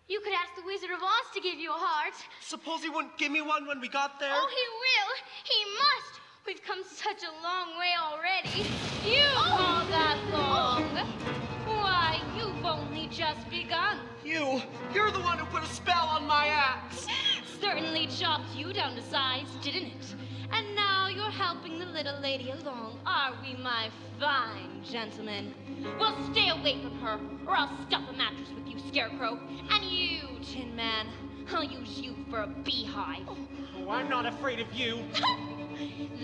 You could ask the Wizard of Oz to give you a heart. Suppose he wouldn't give me one when we got there? Oh, he will. He must. We've come such a long way already. You call that long? Why, you've only just begun. You're the one who put a spell on my axe. Certainly chopped you down to size, didn't it? And now you're helping the little lady along, are we, my fine gentlemen? Well, stay away from her, or I'll stuff a mattress with you, Scarecrow. And you, Tin Man, I'll use you for a beehive. Oh, I'm not afraid of you.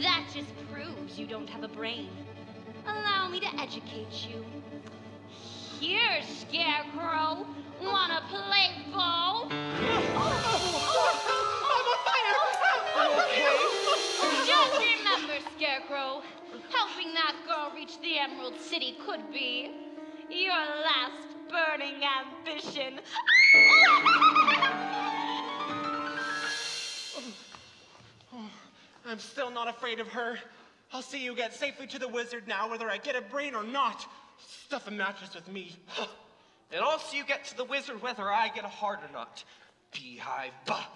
That just proves you don't have a brain. Allow me to educate you. Here, Scarecrow. Wanna play ball? Just remember, Scarecrow, helping that girl reach the Emerald City could be your last burning ambition. I'm still not afraid of her. I'll see you get safely to the wizard now, whether I get a brain or not. Stuff a mattress with me. And I'll see you get to the wizard whether I get a heart or not. Beehive, bah.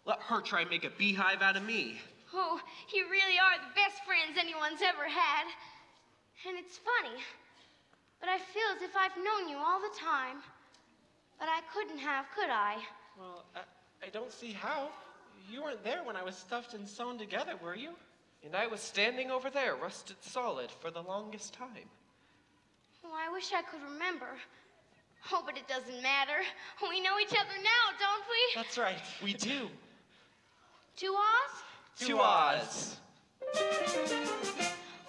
Let her try and make a beehive out of me. Oh, you really are the best friends anyone's ever had. And it's funny, but I feel as if I've known you all the time. But I couldn't have, could I? Well, I don't see how. You weren't there when I was stuffed and sewn together, were you? And I was standing over there, rusted solid, for the longest time. Oh, I wish I could remember. Oh, but it doesn't matter. We know each other now, don't we? That's right, we do. To Oz? To Oz.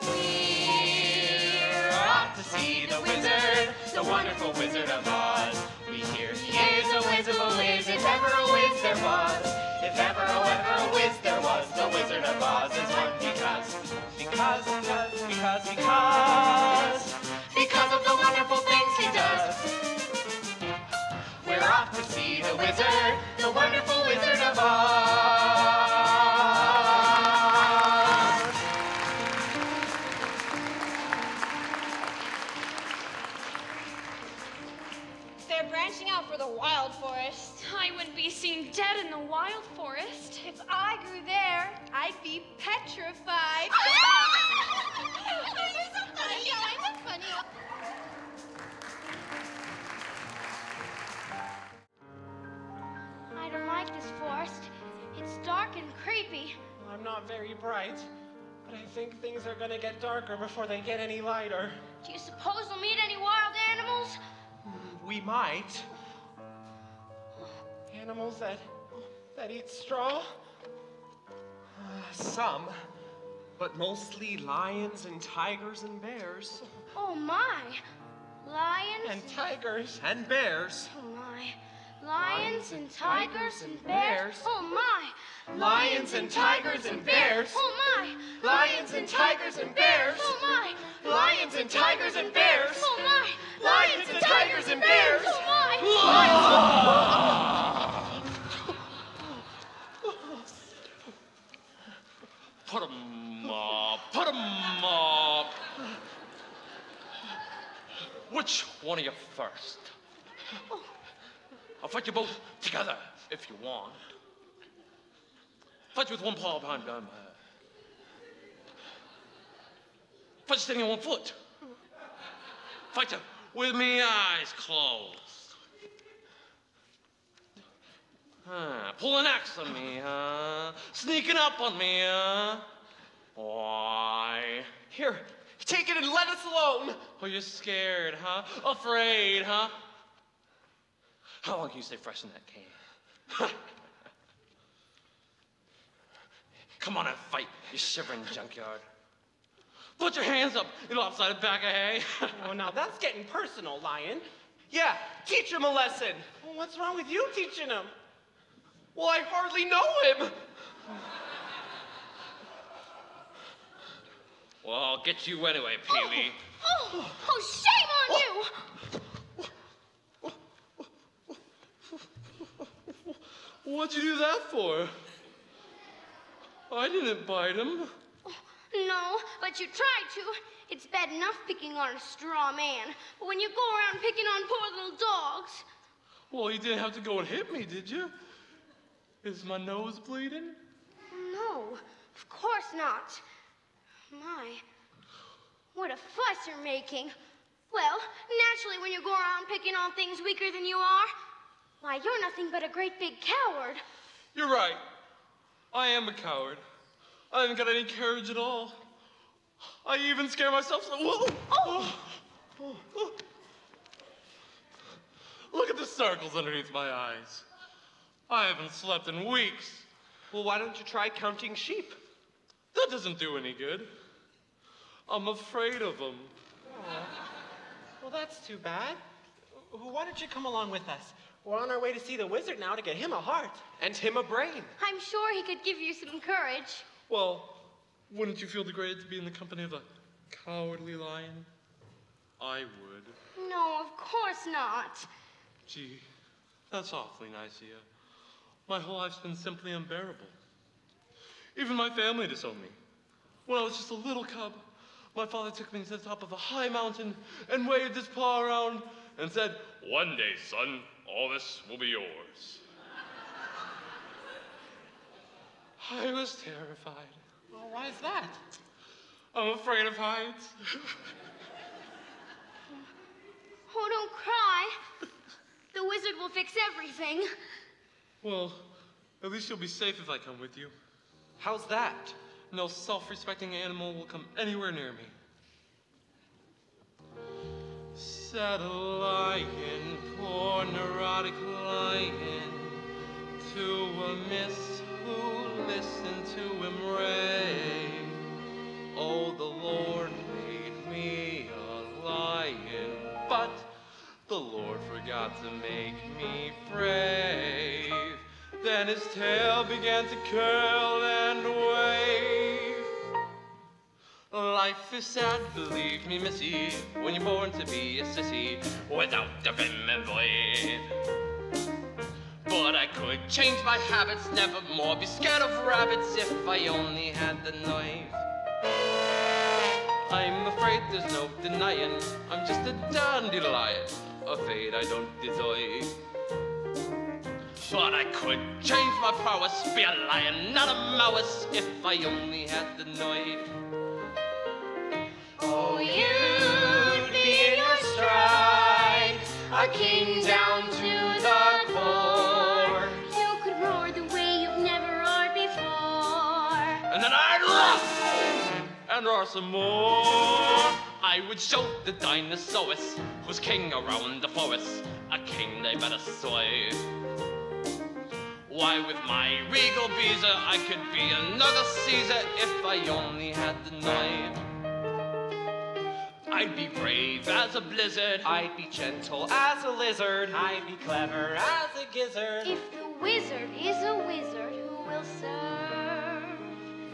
We're off to see the wizard, the wonderful Wizard of Oz. We hear he is a whiz of a whiz, if ever a whiz there was. If ever a whiz there was, the Wizard of Oz is one because of the wonderful things he does. We're off to see the wizard, the wonderful Wizard of Oz. They're branching out for the wild forest. I wouldn't be seen dead in the wild forest. If I grew there, I'd be petrified. You're so funny. Yeah, I'm not funny. I don't like this forest. It's dark and creepy. I'm not very bright, but I think things are gonna get darker before they get any lighter. Do you suppose we'll meet any wild animals? We might. Animals that eat straw? Some, but mostly lions and tigers and bears. Oh, my. Lions? And tigers. And bears. Oh, my. Lions and tigers and bears. Oh, my. Lions and tigers and bears. Oh, my. Lions and tigers and bears. Oh, my. Lions and tigers and bears. Oh, my. Lions and tigers and bears. Oh, my. Put 'em up, put 'em up. Which one of you first? I'll fight you both together if you want. Fight you with one paw behind my head. Fight you standing on one foot. Fight you with me eyes closed. Pull an axe on me, sneaking up on me, Why? Here, take it and let us alone. Oh, you're scared, huh? Afraid, huh? How long can you stay fresh in that can? Come on and fight, you shivering junkyard. Put your hands up, you lopsided bag of hay. Oh, now that's getting personal, Lion. Yeah, teach him a lesson. Well, what's wrong with you teaching him? Well, I hardly know him. Well, I'll get you anyway, Pee-wee. Oh, shame on you! What'd you do that for? I didn't bite him. No, but you tried to. It's bad enough picking on a straw man, but when you go around picking on poor little dogs. Well, you didn't have to go and hit me, did you? Is my nose bleeding? No, of course not. My, what a fuss you're making. Well, naturally, when you go around picking on things weaker than you are, why, you're nothing but a great big coward. You're right. I am a coward. I haven't got any courage at all. I even scare myself so. Whoa! Oh. Look at the circles underneath my eyes. I haven't slept in weeks. Well, why don't you try counting sheep? That doesn't do any good. I'm afraid of them. Well, that's too bad. Why don't you come along with us? We're on our way to see the wizard now to get him a heart. And him a brain. I'm sure he could give you some courage. Well, wouldn't you feel degraded to be in the company of a cowardly lion? I would. No, of course not. Gee, that's awfully nice of you. My whole life's been simply unbearable. Even my family disowned me. When I was just a little cub, my father took me to the top of a high mountain and waved his paw around and said, "One day, son, all this will be yours." I was terrified. Well, why is that? I'm afraid of heights. Oh, don't cry. The wizard will fix everything. Well, At least you'll be safe if I come with you. How's that? No self-respecting animal will come anywhere near me. Sad lion, poor neurotic lion, to a miss who listened to him rave. Oh, the Lord made me a lion, but the Lord forgot to make me brave. Then his tail began to curl and wave. Life is sad, believe me, missy, when you're born to be a sissy without a vim and void. But I could change my habits, never more be scared of rabbits if I only had the knife. I'm afraid there's no denying, I'm just a dandelion, a fate I don't deserve. But I could change my prowess, be a lion, not a mouse, if I only had the knife. Oh, you'd be in your stride, a king down to the core. You could roar the way you've never roared before. And then I'd roar, and roar some more. I would show the dinosaurs who's king around the forest, a king they better soy. Why, with my regal visa, I could be another Caesar if I only had the knife. I'd be brave as a blizzard. I'd be gentle as a lizard. I'd be clever as a gizzard. If the wizard is a wizard who will serve,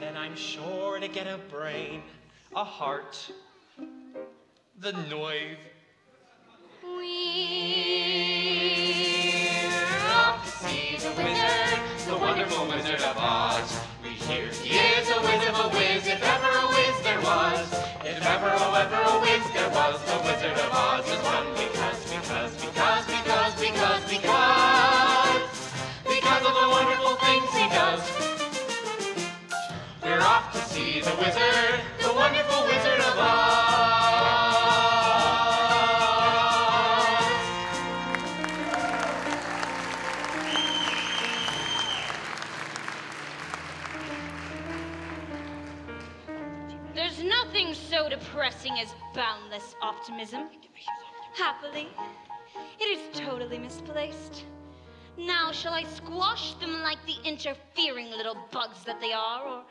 Then I'm sure to get a brain, a heart, the knife. We're off to see the wizard, the wonderful Wizard of Oz. We hear he is a whiz of a whiz, if ever a whiz there was. If ever a whiz there was, the Wizard of Oz is one because of the wonderful things he does. We're off to see the wizard, the wonderful Wizard of Oz. There's nothing so depressing as boundless optimism. Happily, it is totally misplaced. Now, shall I squash them like the interfering little bugs that they are, or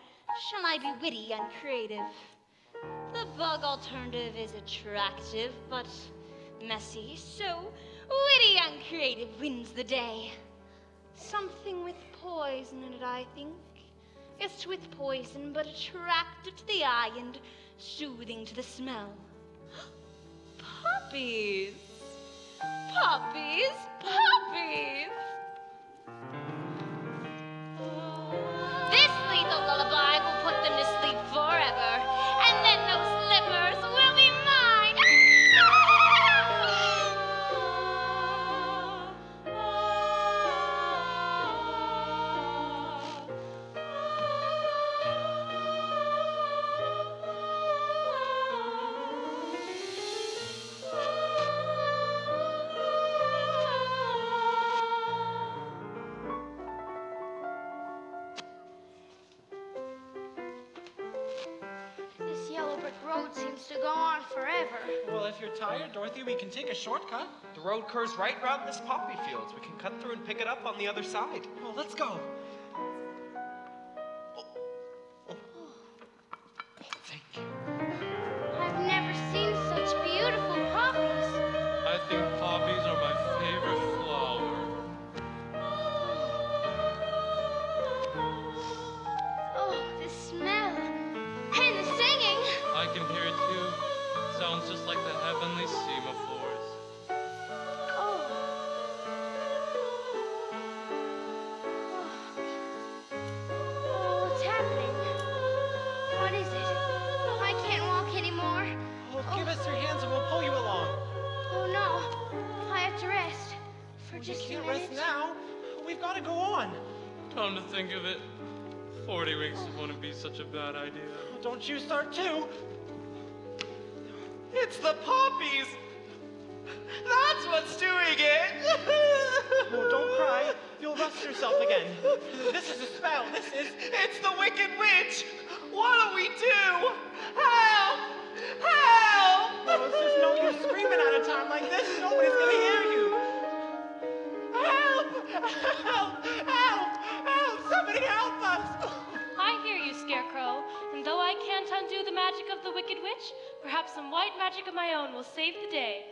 shall I be witty and creative? The bug alternative is attractive, but messy, so witty and creative wins the day. Something with poison in it, I think. It's with poison, but attractive to the eye and soothing to the smell. Poppies! Poppies! Poppies! This lethal lullaby will put them to sleep forever, and then those slippers will be mine! this yellow brick road seems to go on forever. Well, if you're tired, Dorothy, we can take a shortcut. The road curves right round this poppy fields. We can cut through and pick it up on the other side. Well, let's go. Thank you. I've never seen such beautiful poppies. I think poppies are my favorite flower. Oh, the smell and the singing. I can hear it too. Sounds just like the heavenly semaphores. Oh. Oh, what's happening? What is it? I can't walk anymore. Oh, give us your hands and we'll pull you along. Oh no, I have to rest for You just a can't minute. rest now. We've got to go on. Come to think of it, 40 weeks wouldn't be such a bad idea. Don't you start too. It's the poppies! That's what's doing it! No, don't cry. You'll rust yourself again. This is a spell. It's the Wicked Witch. What'll we do? Help! Help! Oh, it's just no use screaming at a time like this. Nobody's gonna hear you. Help! Help! Help! Help! Somebody help us! I hear you, Scarecrow, and though I can't undo the magic of the Wicked Witch, perhaps some white magic of my own will save the day.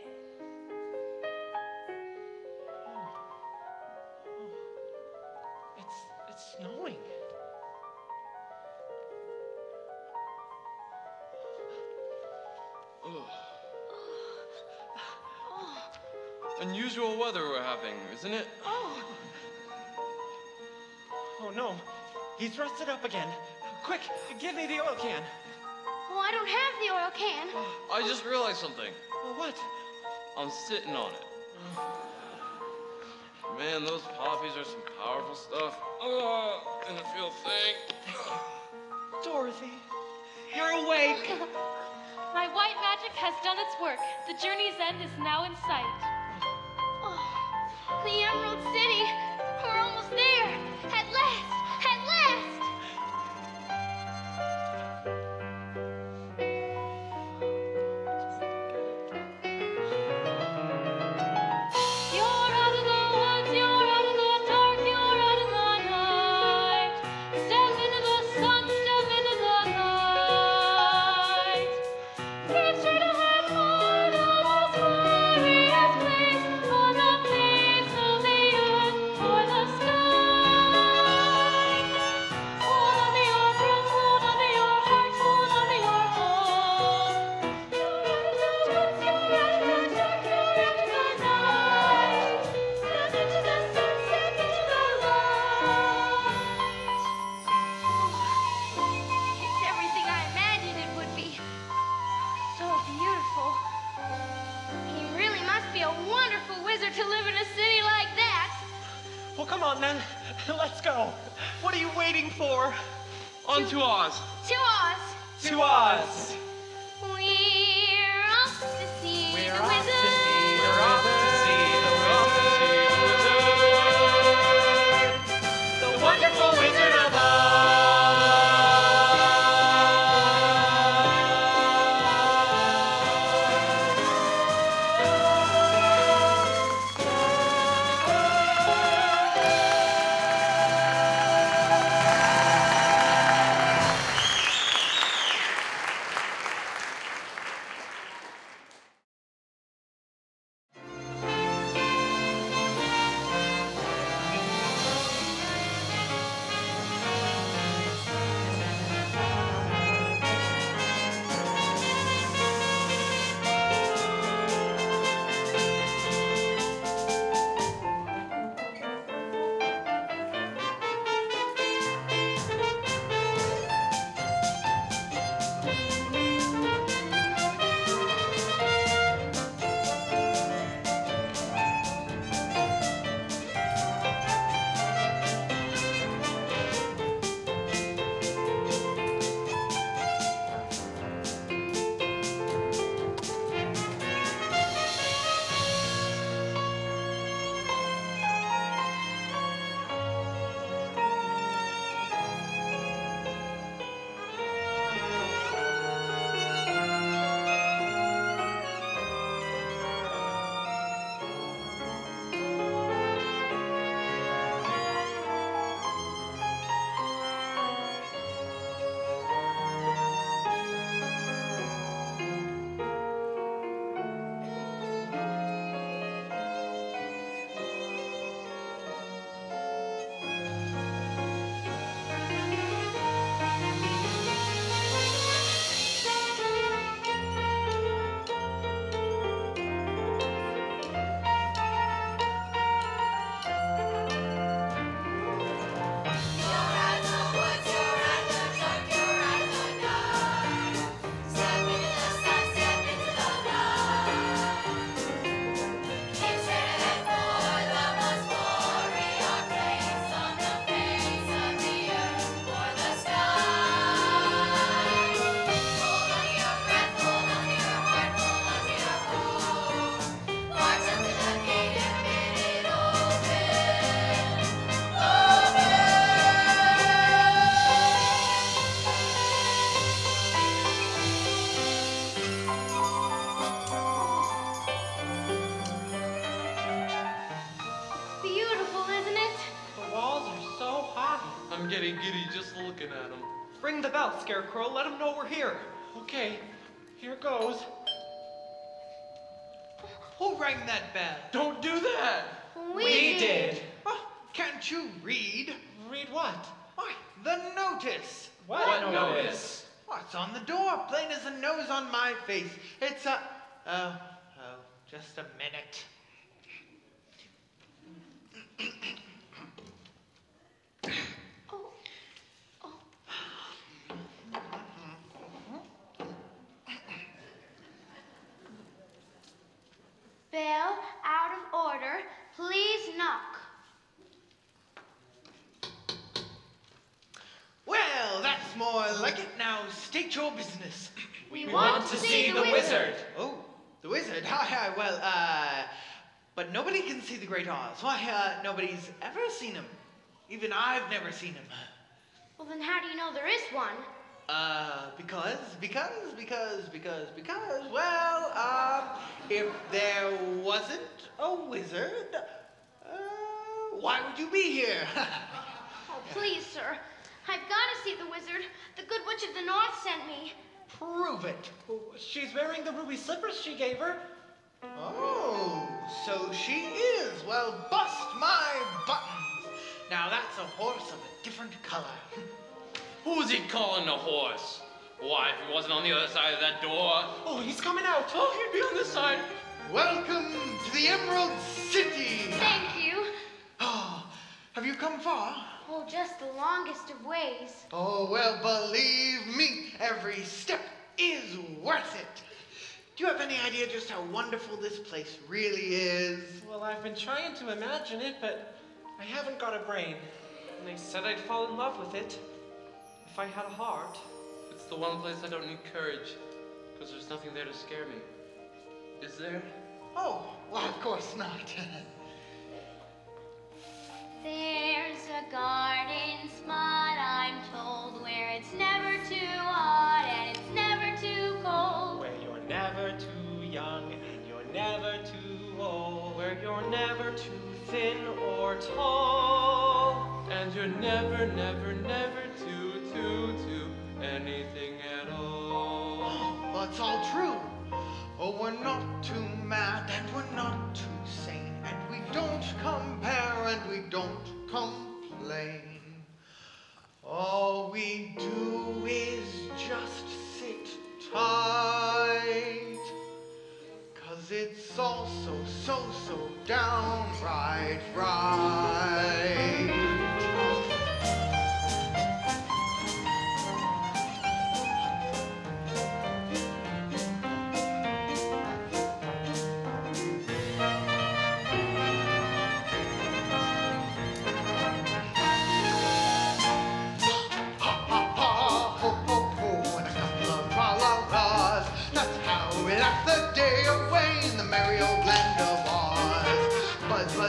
It's snowing. Unusual weather we're having, isn't it? Oh no, he's rusted up again. Quick, give me the oil can. Oh, I don't have the oil can. I just realized something. Well, what? I'm sitting on it. Man, those poppies are some powerful stuff. Oh, and I feel a thing. Dorothy, you're awake. My white magic has done its work. The journey's end is now in sight. Oh, the Emerald City. We're almost there. At last. At last. You're out of the woods, you're out of the dark, you're out of the night. Step into the sun, step into the light. Keep straight ahead for the most glorious place, for the face of the earth, for the sky. Hold on to your breath, hold on to your heart, hold on to your home. You're out of the woods, you're out of the dark, you're out of the night. Step into the sun, step into the light. It's everything I imagined it would be. So beautiful. He really must be a wonderful wizard to live in a city like that. Well, come on then. Let's go. What are you waiting for? On to Oz. To Oz. To Oz. We're off to see the off to wizard. We're off to see the wizard. The wonderful Wizard of Oz. giddy just looking at him. Ring the bell, Scarecrow. Let him know we're here. Okay, here goes. Who rang that bell? Don't do that! We did. Oh, can't you read? Read what? Why, the notice. What notice? What's on the door? Plain as the nose on my face. It's a... just a minute. Bell out of order. Please knock. Well, that's more like it. Now, state your business. We want to see the wizard. Oh, the wizard? Well, but nobody can see the Great Oz. Why, nobody's ever seen him. Even I've never seen him. Well, then how do you know there is one? Well, if there wasn't a wizard, why would you be here? Oh, please, sir. I've got to see the wizard. The Good Witch of the North sent me. Prove it. She's wearing the ruby slippers she gave her. Oh, so she is. Well, bust my buttons. Now that's a horse of a different color. Who's he calling a horse? Why, if he wasn't on the other side of that door... Oh, he's coming out. Oh, he'd be on this side. Welcome to the Emerald City. Thank you. Oh, have you come far? Oh, just the longest of ways. Oh, well, believe me, every step is worth it. Do you have any idea just how wonderful this place really is? Well, I've been trying to imagine it, but I haven't got a brain. And they said I'd fall in love with it if I had a heart. It's the one place I don't need courage, because there's nothing there to scare me. Is there? Oh, well, of course not. There's a garden spot, I'm told, where it's never too hot and it's never too cold. Where you're never too young and you're never too old. Where you're never too thin or tall. And you're never, never, never too anything at all. That's all true. Oh, we're not too mad and we're not too sane, and we don't compare and we don't complain. All we do is just sit tight, 'cause it's all so downright right.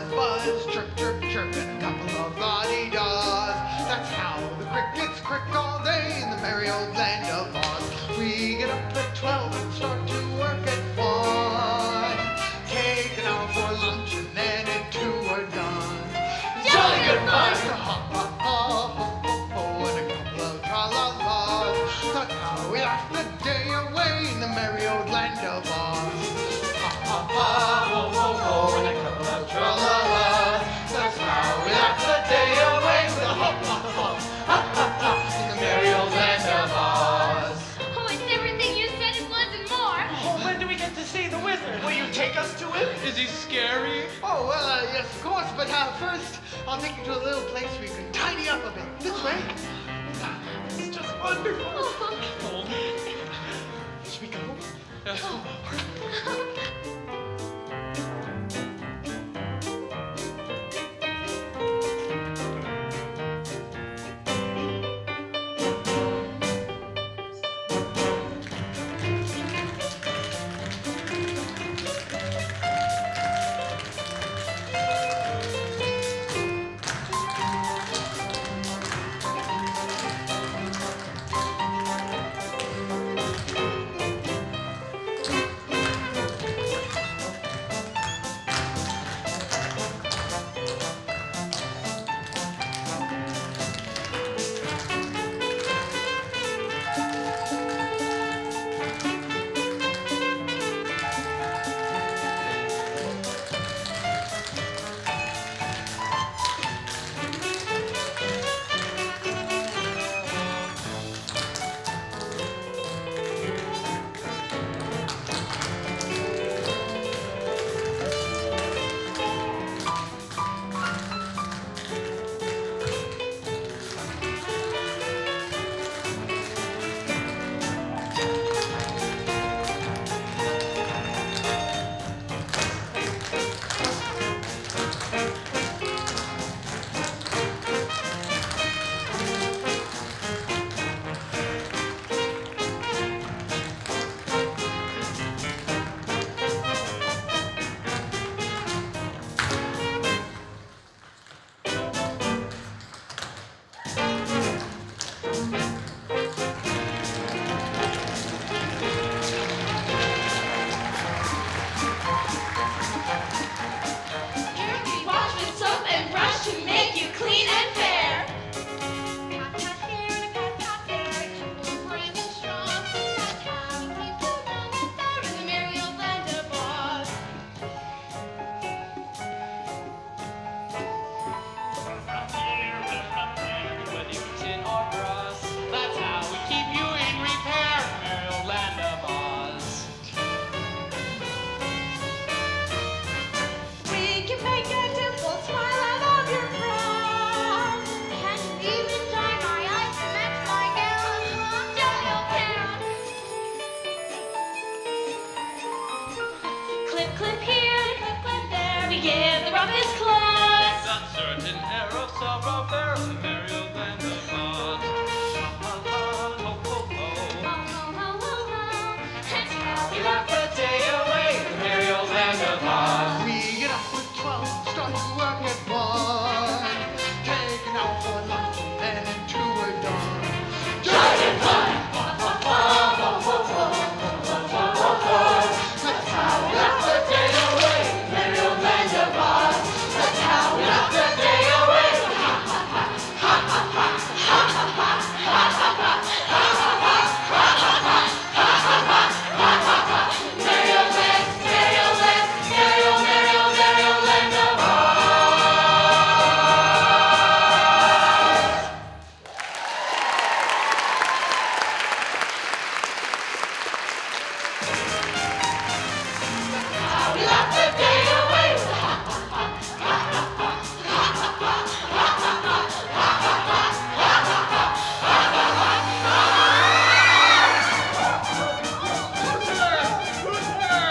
Buzz, chirp, chirp, chirp, and a couple of la-dee-daws. That's how the crickets crick all day in the merry old land of Oz. We get up at 12 and start to work at 1. Take an hour for lunch and then at 2 we're done. Jolly good fun! Ho-ho-ho-ho-ho, and a couple of tra-la-las. That's how we laugh the day away in the merry old land of Oz. Ha-ha-ha-ho-ho-ho, and a couple of tra-la-las. That's how we laugh the day away with a ha-ha-ha, in the merry old land of Oz. Oh, it's everything you said and plus and more. Oh, when do we get to see the wizard? Will you take us to him? Is he scary? Oh, well, yes, of course, but first, I'll take you to a little place where you can tidy up a bit. This way. It's just wonderful. Oh. Should we go? Yes. clip here, clip there. We give the roughest claws. That certain air of sorrow fair, the merry old land of Oz. That's how We laugh the day away, the merry old land of Oz. We get up at 12, start to work at 1. Taking out for lunch and then into a dawn. Giant fun! That's how we laugh the day away, the merry old land of Oz. That's how we laugh the day away. Ha ha ha, ha ha ha, ha ha ha, ha ha ha, ha ha ha, ha ha ha, ha ha ha, ha ha ha. Merry old land, merry old land, merry old, merry old, merry old land of Oz. How we laugh the day away. Ha ha ha, ha ha ha, ha ha ha, ha ha ha, ha ha ha, ha ha ha,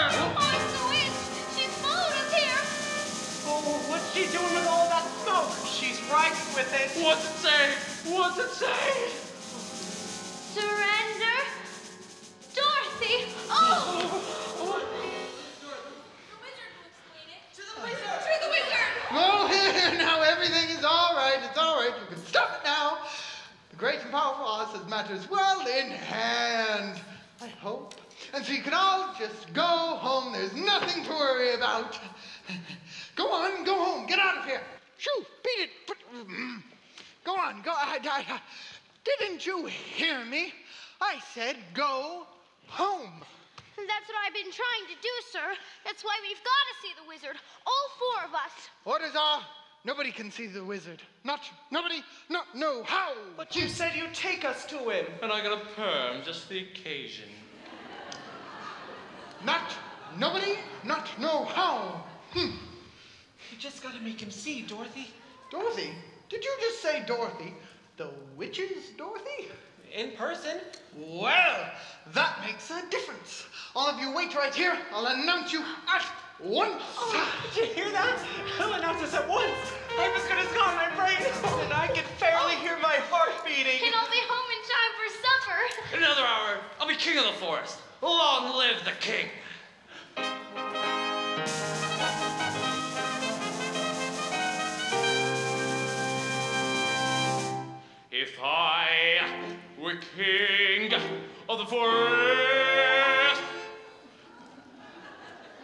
She's followed us here. Oh, what's she doing with all that smoke? She's right with it. What's it say? What's it say? Surrender. Dorothy. Oh! Oh, now everything is all right. It's all right. You can stop it now. The great and powerful Oz has matters well in hand, I hope. And so you can all just go home. There's nothing to worry about. Go on, go home. Get out of here. Shoo, beat it. Go on, go. Didn't you hear me? I said go home. That's what I've been trying to do, sir. That's why we've got to see the wizard. All 4 of us. Orders are, nobody can see the wizard. Nobody, no, how? But you said you'd take us to him. And I got a perm just for the occasion. Nobody, no, how? You just gotta make him see, Dorothy. Dorothy? Did you just say Dorothy? The witch's Dorothy? In person. Well, that makes a difference. All of you wait right here. I'll announce you at once. Oh, did you hear that? He'll announce us at once. I'm as good as gone, my brain. And I can barely hear my heart beating. And I'll be home in time for supper. In another hour, I'll be king of the forest. Long live the king. If I were king of the forest,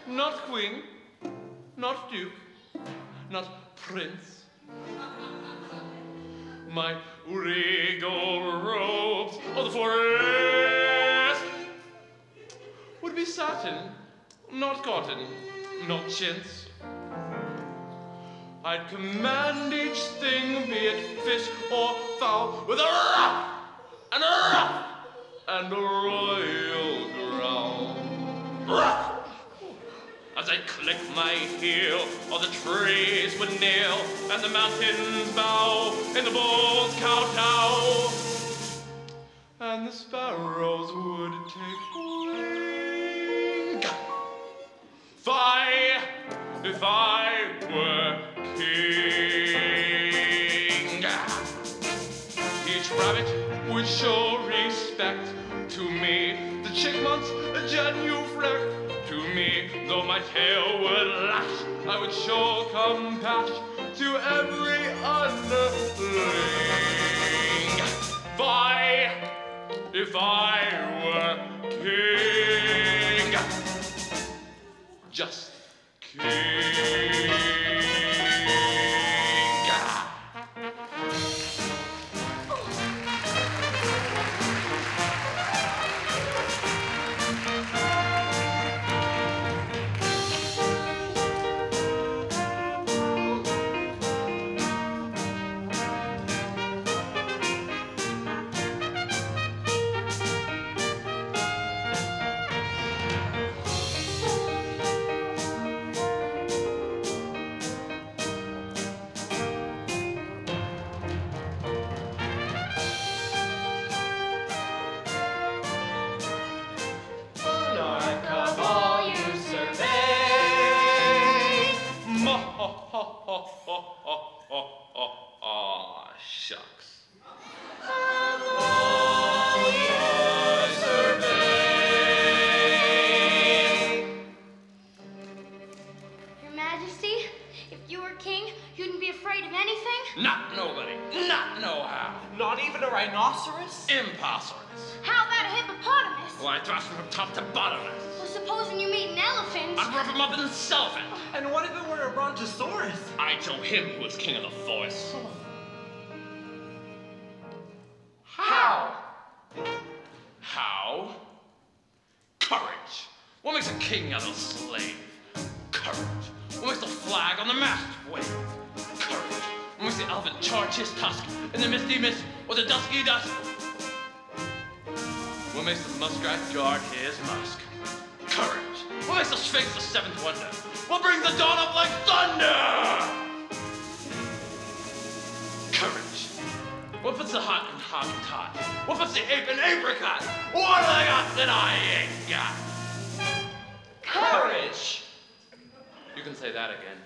not queen, not duke, not prince, my regal robes of the forest would be satin, not cotton, not chintz. I'd command each thing, be it fish or fowl, with a ruff and a ruff and a royal growl. Ruff! As I click my heel, all the trees would kneel, and the mountains bow, and the bulls kowtow, and the sparrows would take wing. If I were king, each rabbit would show respect to me. The chickmunks genuflect to me. Though my tail would lash, I would show compassion to every underling. If I were king, just king. you were king, you wouldn't be afraid of anything? Not nobody. Not no how. Not even a rhinoceros? Impossible. How about a hippopotamus? Why, thrash him from top to bottom. Well, supposing you meet an elephant. I'd rough him up in cellophane. And what if it were a brontosaurus? I'd show him who was king of the forest. How? How? Courage. What makes a king out of a slave? Courage. What makes the flag on the mast wave? Courage. What makes the elephant charge his tusk in the misty mist or the dusky dusk? What makes the muskrat guard his musk? Courage. What makes the sphinx the seventh wonder? What brings the dawn up like thunder? Courage. What puts the hot in hog and tot? What puts the ape in apricot? What do they got that I ain't got? Courage. You can say that again.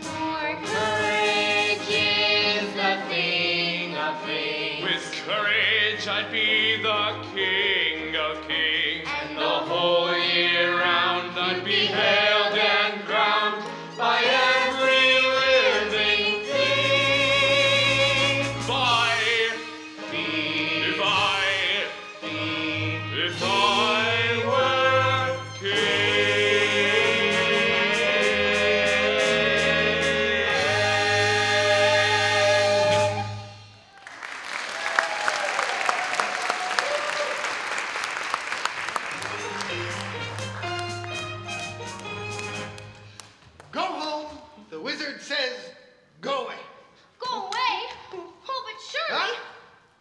For courage is the thing of things. With courage I'd be the king of kings. And the whole year round I'd be hailed and crowned by every living thing. If I were king. Go home. The wizard says go away. Go away? Oh, but surely. Huh?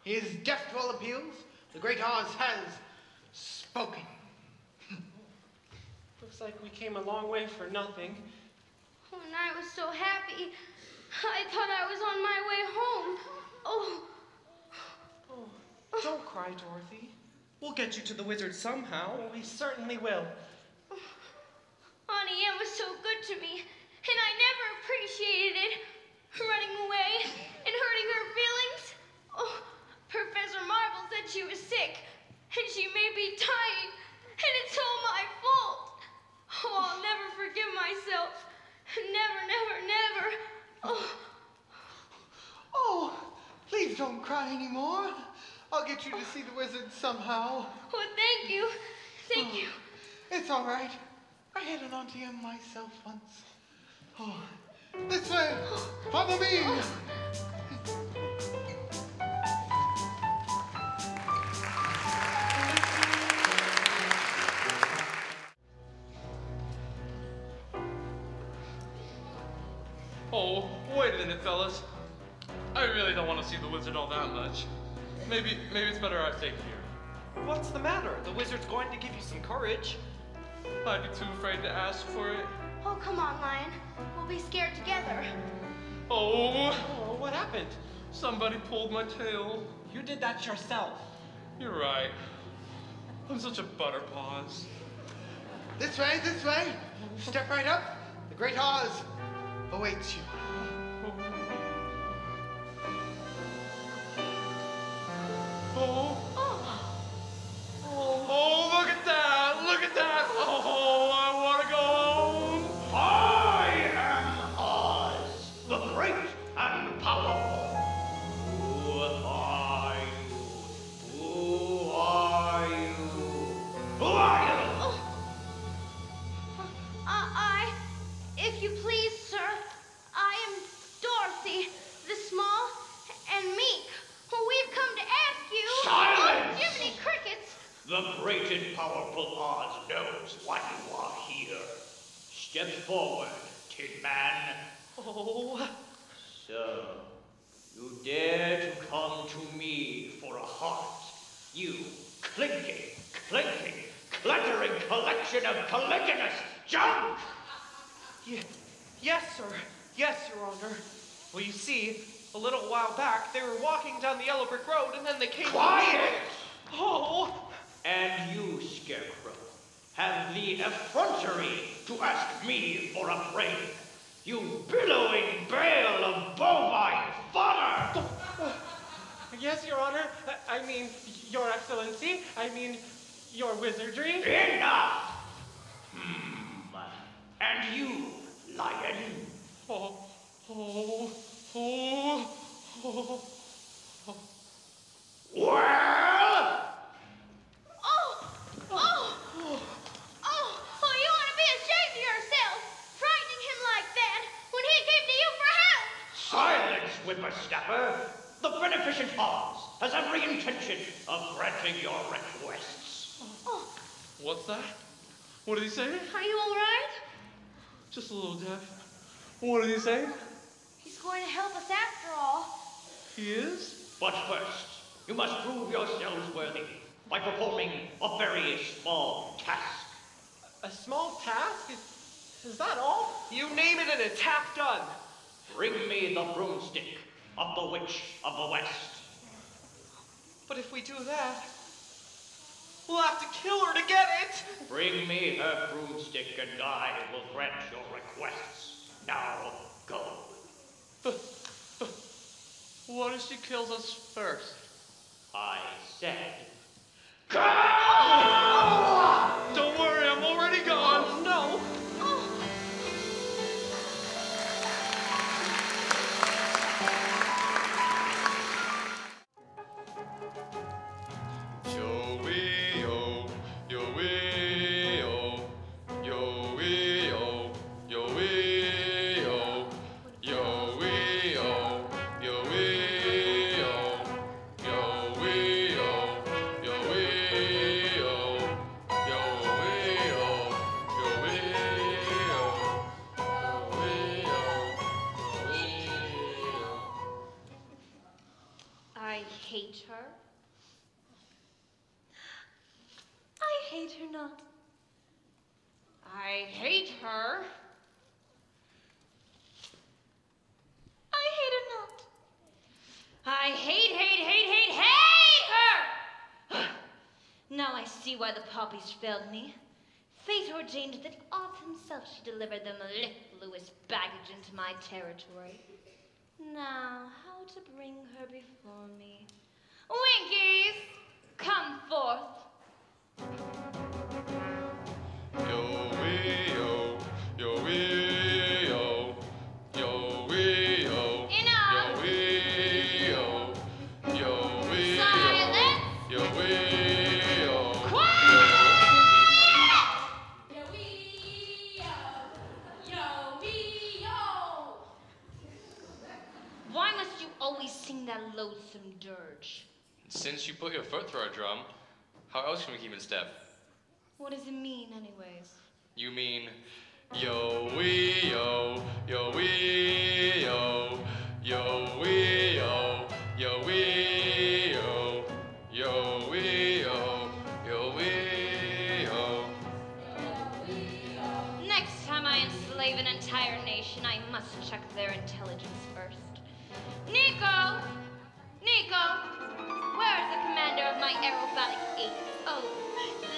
He is deaf to all appeals. The great Oz has spoken. Looks like we came a long way for nothing. Oh, and I was so happy. I thought I was on my way home. Oh. Oh, don't cry, Dorothy. We'll get you to the wizard somehow. We certainly will. Auntie Anne was so good to me, and I never appreciated it. Running away and hurting her feelings. Oh, Professor Marvel said she was sick, and she may be dying, and it's all my fault. Oh, I'll never forgive myself. Never, never, never. Oh. Oh, please don't cry anymore. I'll get you to see the wizard somehow. Oh, thank you. Thank you. It's all right. I had an Auntie M myself once. Oh, this way. Follow me. Oh, wait a minute, fellas. I really don't want to see the wizard all that much. Maybe it's better I stay here. What's the matter? The wizard's going to give you some courage. I'd be too afraid to ask for it. Oh, come on, Lion. We'll be scared together. Oh, what happened? Somebody pulled my tail. You did that yourself. You're right. I'm such a butterpaws. This way, this way. Step right up. The great Oz awaits you. Oh, look at that! Look at that! Oh, I want to go home! I am Oz, the great and powerful. Who are you? Who are you? Who are you? If you please, sir, I am Dorothy, the small and meek. We've come to ask you. Silence! Oh, Jiminy Crickets! The great and powerful Oz knows why you are here. Step forward, Tin Man. Oh. So, you dare to come to me for a heart. You clinking, cluttering collection of colliginous junk! Yes, sir. Yes, Your Honor. Well, you see, a little while back, they were walking down the yellow brick road, and then they came... Quiet! Oh! And you, Scarecrow, have the effrontery to ask me for a brain. You billowing bale of bovine fodder! Yes, Your Honor. I mean, Your Excellency. I mean, Your Wizardry. Enough! And you, lion. Oh, oh, oh, oh, oh. Well? Oh, you ought to be ashamed of yourself, frightening him like that when he came to you for help. Silence, whippersnapper. The beneficent Oz has every intention of granting your requests. What's that? What did he say? Are you all right? Just a little deaf. What did he say? He's going to help us after all. He is? But first, you must prove yourselves worthy by performing a very small task. A small task? Is that all? You name it and it's half done. Bring me the broomstick of the Witch of the West. But if we do that, we'll have to kill her to get it. Bring me her broomstick and I will grant your requests. Now, go. What if she kills us first? I said, go! Don't worry, I'm already gone. Oh, no. I hate her. I hate her not. I hate her. I hate her not. I hate her! Now I see why the Poppies failed me. Fate ordained that Oz himself should deliver the mellifluous baggage into my territory. Now, how to bring her before me? Winkies, come forth. Yo-wee-yo, yo-wee-yo, yo-wee-yo, Enough. yo-wee-yo, yo-wee-yo, Silence. yo-wee-yo. Quiet! Why must you always sing that loathsome dirge? Since you put your foot through our drum, how else can we keep in step? What does it mean, anyways? You mean yo-wee-yo, yo-wee-yo, yo-wee-yo, yo-wee-yo, yo-wee-yo, yo-wee-yo. Next time I enslave an entire nation, I must check their intelligence first. Nico! Nico! Where is the commander of my aerobatic ace? Oh,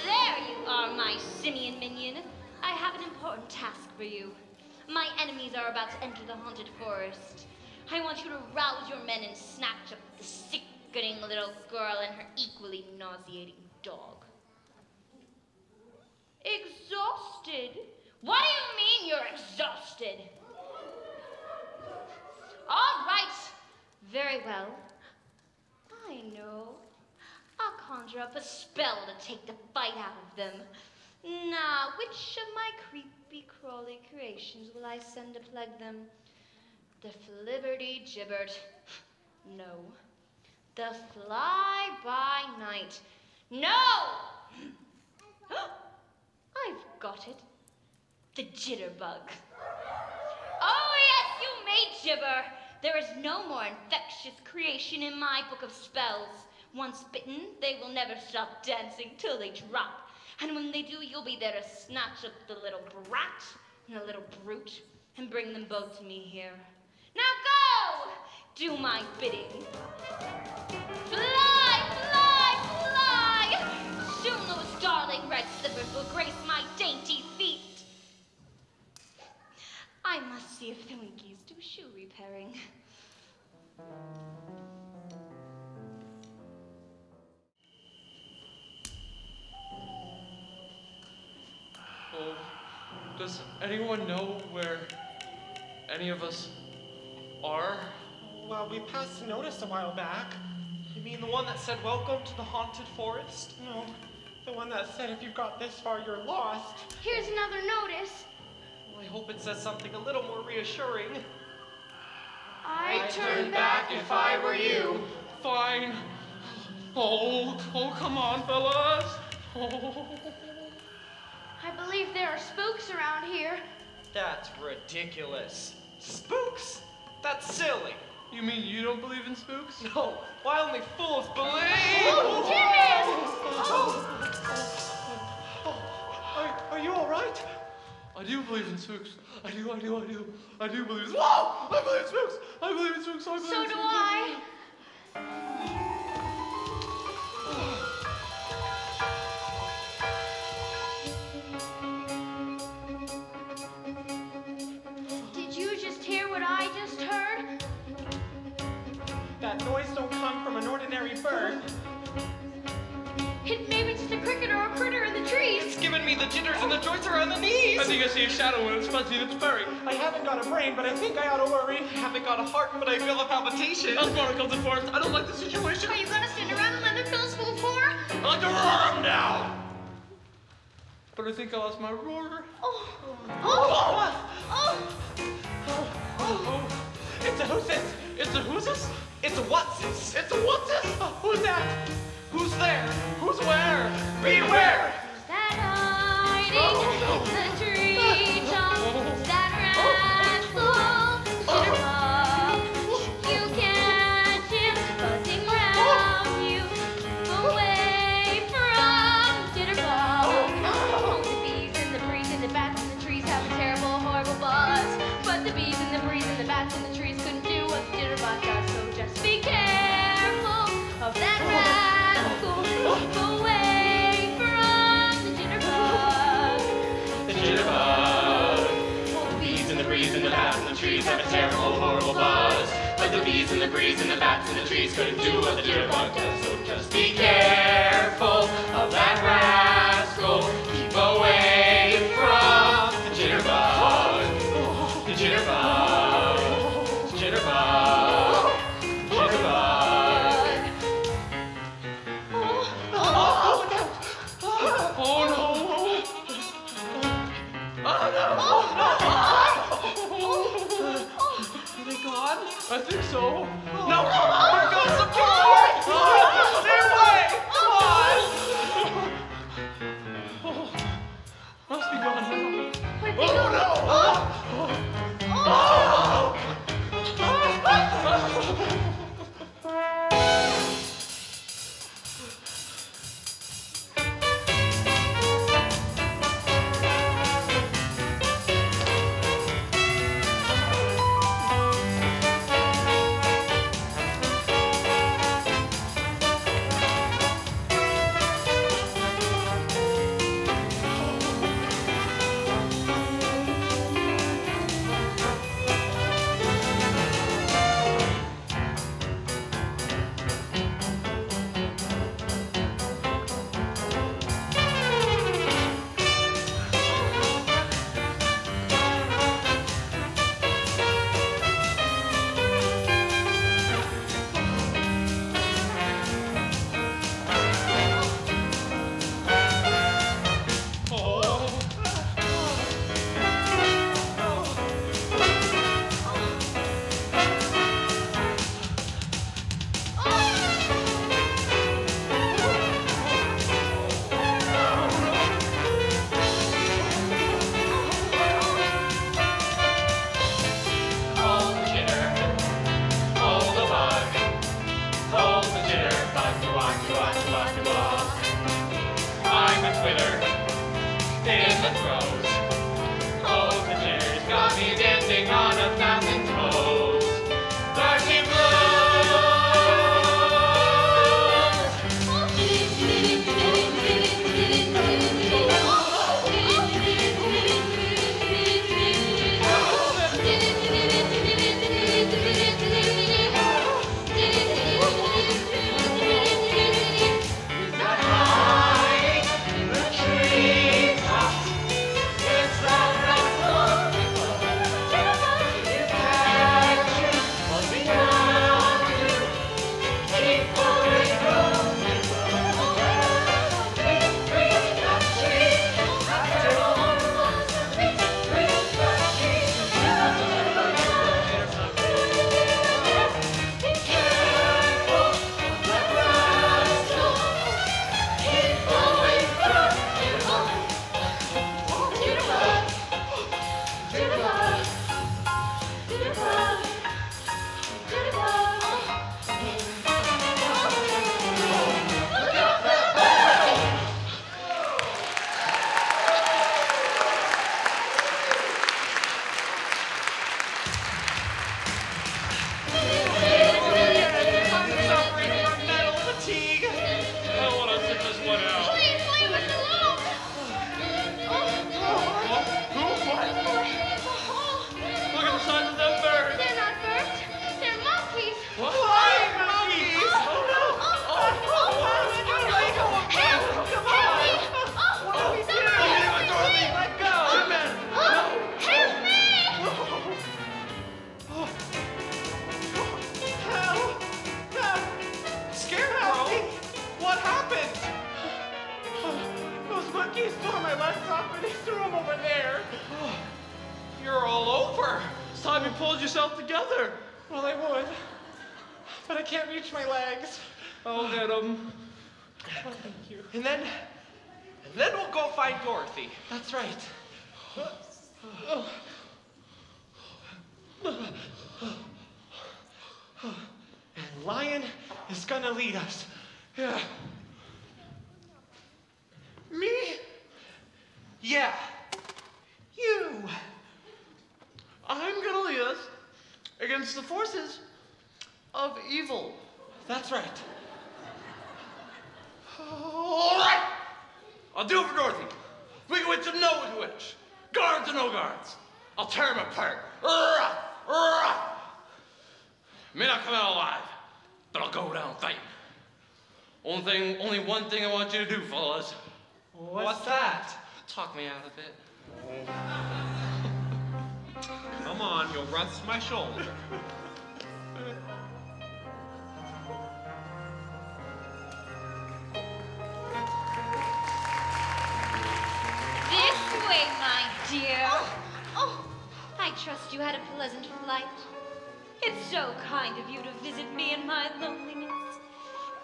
there you are, my simian minion. I have an important task for you. My enemies are about to enter the haunted forest. I want you to rouse your men and snatch up the sickening little girl and her equally nauseating dog. Exhausted? What do you mean you're exhausted? All right. Very well. I know. I'll conjure up a spell to take the fight out of them. Now, which of my creepy crawly creations will I send to plague them? The flibberty-gibbert. No. The fly-by-night. No! I've got it. The Jitterbug. Oh, yes, you may gibber. There is no more infectious creation in my book of spells. Once bitten, they will never stop dancing till they drop. And when they do, you'll be there to snatch up the little brat and the little brute and bring them both to me here. Now go! Do my bidding. Fly, fly, fly! Soon those darling red slippers will grace my dainty feet. I must see if the Winkies do shoe repairing. Oh, does anyone know where any of us are? Well, we passed a notice a while back. You mean the one that said, "Welcome to the haunted forest"? No, the one that said if you've got this far, you're lost. Here's another notice. Well, I hope it says something a little more reassuring. I'd turn back if I were you. Fine. Oh, come on, fellas. Oh. I believe there are spooks around here. That's ridiculous. Spooks? That's silly. You mean you don't believe in spooks? No, why only fools believe? Oh, Jimmy! Are you all right? I do believe in spooks. I do believe in Whoa! I believe in spooks! I believe in spooks! So do I. Did you just hear what I just heard? That noise don't come from an ordinary bird. It may be just a cricket or a critter in the trees. It's giving me the jitters and the joints around the knees. I think I see a shadow and it's fuzzy and it's furry. I haven't got a brain, but I think I ought to worry. I haven't got a heart, but I feel a palpitation. That's barnacles and forest. I don't like the situation. Are you gonna stand around and let them fill us full of horror? I like to roar them down. But I think I lost my roar. It's a who's-this. It's a who's-this? It's a what's-this. It's a what's-this? Who's that? Who's there? Who's where? Beware! Who's that hiding the tree tops? That rascal Jitterbug. You catch him buzzing round you. Away from Jitterbug. Oh, the bees and the breeze and the bats and the trees have a terrible, horrible buzz. But the bees and the breeze and the bats and the trees couldn't do what the Jitterbug does. So just be careful of that rascal. Keep away from the Jitterbug. The Jitterbug. The bees and the breeze and the bats and the trees have a terrible, horrible buzz. But the bees and the breeze and the bats and the trees couldn't do what the Jitterbug does. So just be careful of that rascal. Keep away from the Jitterbug. The Jitterbug. The Jitterbug. Are they gone? I think so. No! Here goes the boy! Stay away! Come on! Must be gone now. Oh no! let's not finish the room over there. You're all over. It's time you pulled yourself together. Well, I would, but I can't reach my legs. I'll get them. Oh, thank you. And then we'll go find Dorothy. That's right. And Lion is gonna lead us. Yeah. Me? Yeah. You. I'm gonna lead us against the forces of evil. That's right. All right. I'll do it for Dorothy. Wicked Witch and no Wicked Witch. Guards or no guards. I'll tear them apart. May not come out alive, but I'll go down fighting. Only one thing I want you to do, fellas. What's that? Talk me out of it. Come on, you'll rust my shoulder. This way, my dear. I trust you had a pleasant flight. It's so kind of you to visit me in my loneliness.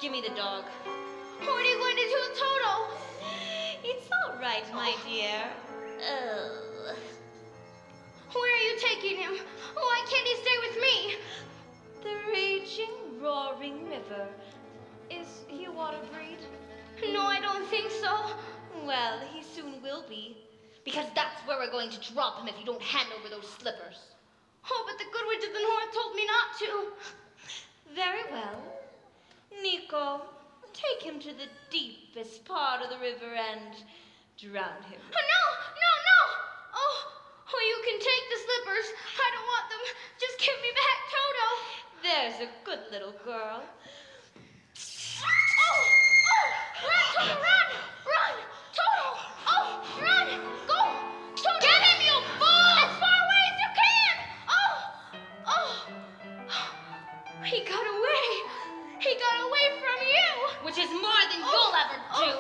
Give me the dog. What are you going to do with Toto? It's all right, my dear. Oh. Where are you taking him? Why can't he stay with me? The raging, roaring river. Is he a water breed? No, I don't think so. Well, he soon will be. Because that's where we're going to drop him if you don't hand over those slippers. Oh, but the good witch of the north told me not to. Very well. Nico, take him to the deepest part of the river and drown him. Oh, no! Oh, you can take the slippers. I don't want them. Just give me back Toto. There's a good little girl. Oh! Run, Toto, run! Run! Toto! Oh, run! Go! Toto! Get him, you fool! As far away as you can! Oh! He got away. He got away from you. Which is more than you'll ever do.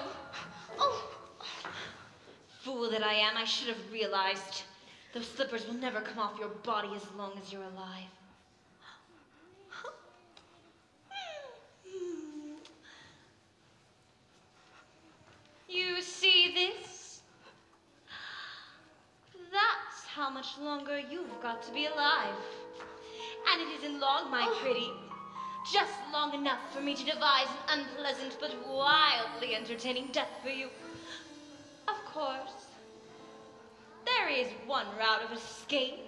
Fool that I am, I should have realized. Those slippers will never come off your body as long as you're alive. You see this? That's how much longer you've got to be alive. And it isn't long, my pretty. Just long enough for me to devise an unpleasant but wildly entertaining death for you. Of course, there is one route of escape.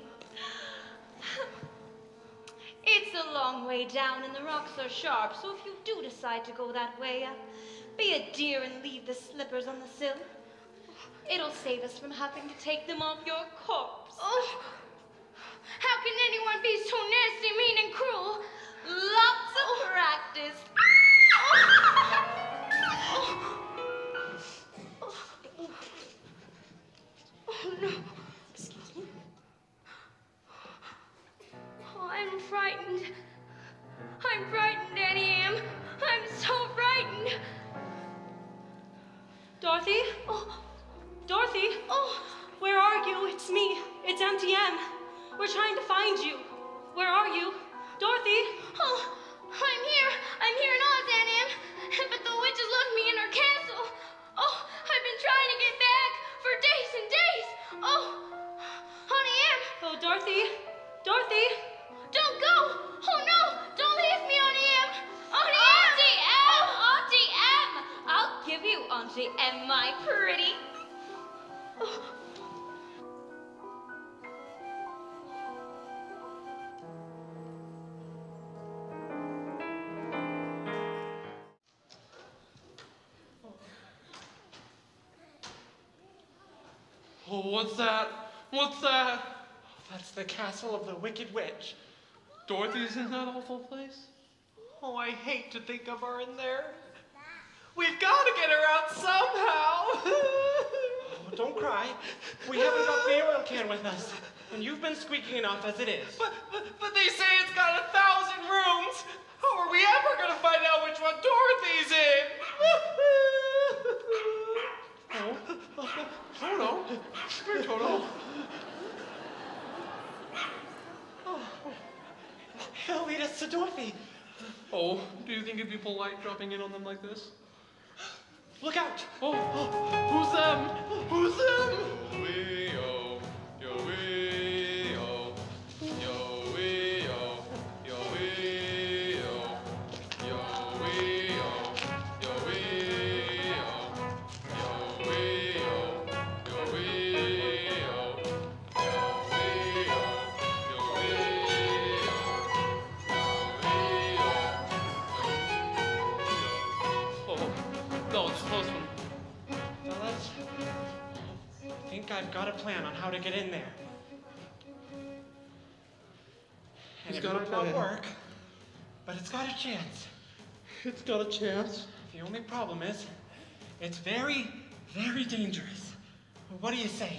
It's a long way down and the rocks are sharp, so if you do decide to go that way, be a dear and leave the slippers on the sill. It'll save us from having to take them off your corpse. Oh, how can anyone be so nasty, mean, and cruel? Lots of practice. Oh, no. Excuse me? Oh, I'm frightened. I'm frightened, Annie Am. I'm so frightened. Dorothy? Oh. Dorothy? Oh. Where are you? It's me. It's MTM. We're trying to find you. Where are you? Dorothy? Oh, I'm here in Oz, Annie Am. But the witches locked me in her castle. Oh, I've been trying to get back for days and days. Oh, Honey Am. Oh, Dorothy? Dorothy? Don't go. Oh, no. Don't leave me, Honey Am. Honey Am. Auntie M! Auntie M! I'll give you Auntie M, my pretty. Oh. Oh, what's that? What's that? That's the castle of the Wicked Witch. Dorothy's in that awful place? Oh, I hate to think of her in there. We've got to get her out somehow. Oh, don't cry. We haven't got the oil can with us, and you've been squeaking enough as it is. But they say it's got 1,000 rooms. How are we ever going to find out which one Dorothy's in? Oh, it's a Dorothy. Oh, do you think it'd be polite dropping in on them like this? Look out! Oh, who's them? Who's them? Yo-wee-yo, yo-wee-yo, yo-wee-yo, yo-wee-yo, yo-wee-yo, yo-wee-yo, yo-wee-yo, yo-wee-yo, No, it's a close one. Fellas, I think I've got a plan on how to get in there. And He's it got a might not plan. work, but it's got a chance. It's got a chance. The only problem is, it's very, very dangerous. What do you say?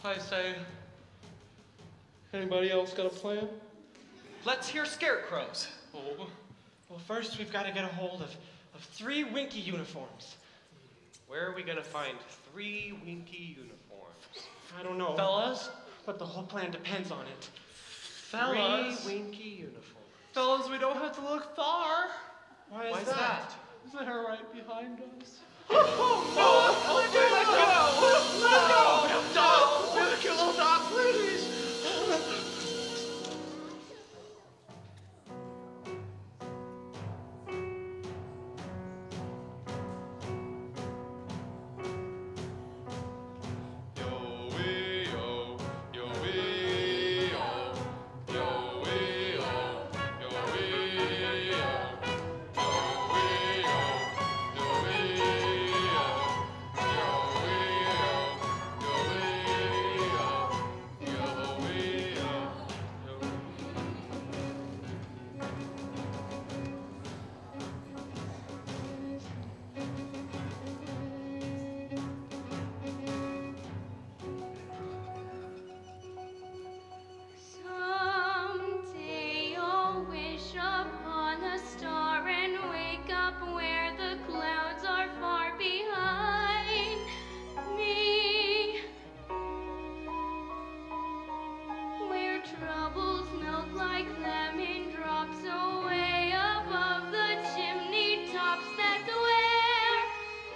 I say, anybody else got a plan? Let's hear Scarecrow's. Oh, Well, first we've got to get a hold of 3 Winky uniforms. Where are we gonna find 3 Winky uniforms? I don't know. fellas, But the whole plan depends on it. fellas, 3 Winky uniforms. fellas, we don't have to look far. Why Why's that? They're right behind us. Let go! We're the cute little dog, please! yo-wee-yo, yo-wee-yo, yo-wee-yo, yo-wee-yo, yo-wee-yo, yo-wee-yo, yo-wee-yo, Someday I'll wish upon a star and wake up where the clouds are far behind me, where troubles melt like lemon drops away above the chimney tops. That's where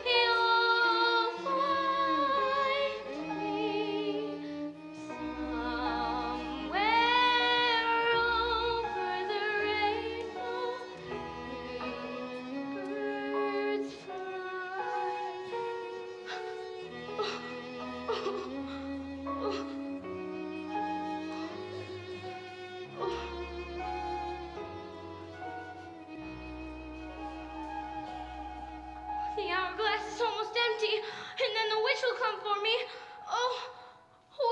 you'll find me. Somewhere over the rainbow, birds The hourglass is almost empty, and then the witch will come for me. Oh,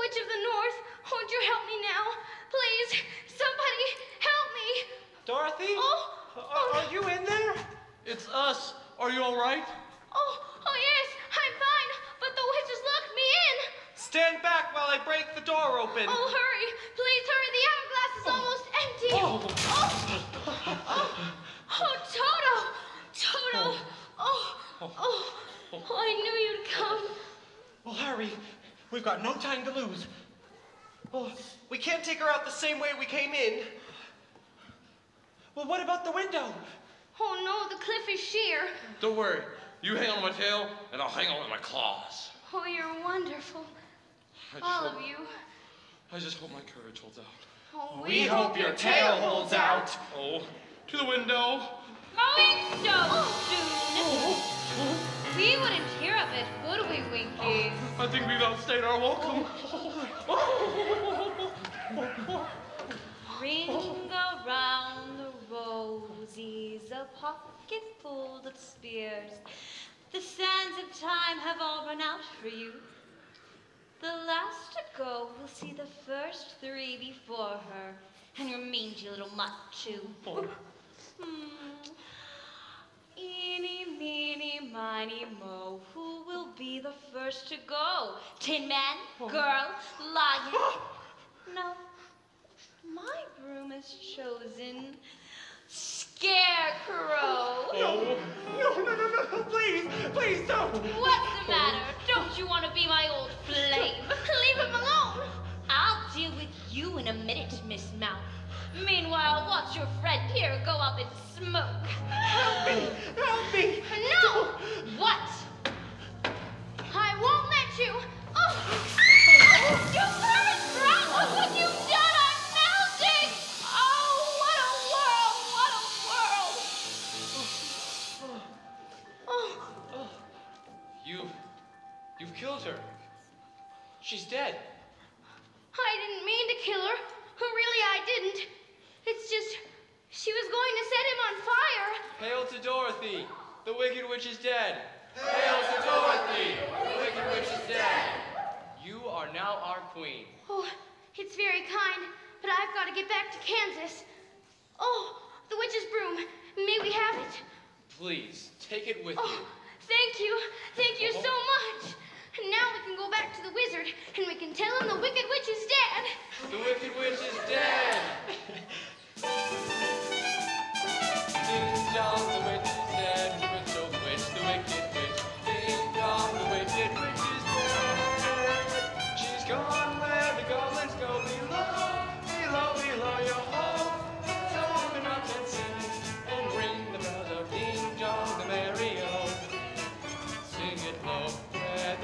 witch of the north, won't you help me now? Please, somebody help me. Dorothy? Oh, Are you in there? It's us. Are you all right? oh yes, I'm fine, but the witch has locked me in. Stand back while I break the door open. Oh, hurry, please hurry, the hourglass is almost empty. Oh, Toto, I knew you'd come. Well, hurry. We've got no time to lose. Oh, we can't take her out the same way we came in. Well, what about the window? Oh no, the cliff is sheer. Don't worry. You hang on my tail, and I'll hang on with my claws. Oh, you're wonderful. I just All hope- of you. I just hope my courage holds out. Oh, We hope your tail holds out. Oh, to the window. Going so soon. We wouldn't hear of it, would we, Winky? I think we've outstayed our welcome. Ring around the rosies, a pocket full of spears. The sands of time have all run out for you. The last to go will see the first 3 before her, and your mangy little mutt, too. Eeny, meeny, miny, mo, who will be the first to go? Tin Man, girl, lion? No, my broom is chosen. Scarecrow. No, please don't. What's the matter? Don't you want to be my old flame? Leave him alone. I'll deal with you in a minute, Miss Mouth. Meanwhile, what's your friend here She's dead. I didn't mean to kill her. Really, I didn't. It's just, she was going to set him on fire. Hail to Dorothy. The Wicked Witch is dead. Hail to Dorothy. The Wicked Witch is dead. You are now our queen. Oh, it's very kind, but I've got to get back to Kansas. Oh, the witch's broom. May we have it? Please, take it with Oh, you. thank you. Thank you so much. And now we can go back to the wizard, and we can tell him the Wicked Witch is dead. The Wicked Witch is dead. Ding dong, the witch is dead. With the witch, the Wicked Witch. Ding dong, the Wicked Witch is dead. She's gone where the goblins go below, below, below your home. So open up and sing, and ring the bells of ding dong, the merry-o. Sing it low, red,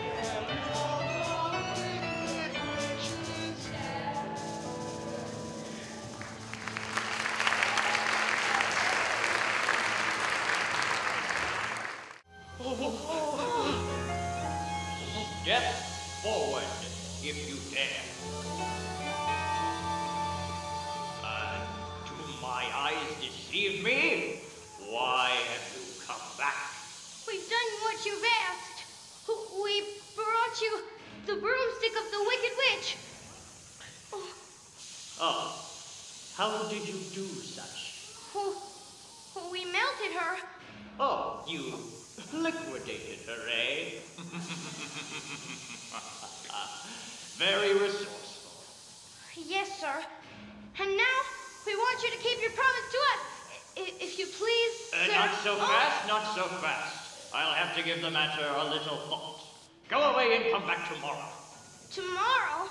Step forward, if you dare. Do my eyes deceive me? Why have you come back? We've done what you've asked. We brought you the broomstick of the Wicked Witch. Oh, how did you do such? We melted her. Oh, you liquidated her, eh? Very resourceful. Yes, sir. And now we want you to keep your promise to us. If you please, sir. Not so fast, not so fast. I'll have to give the matter a little thought. Go away and come back tomorrow. Tomorrow?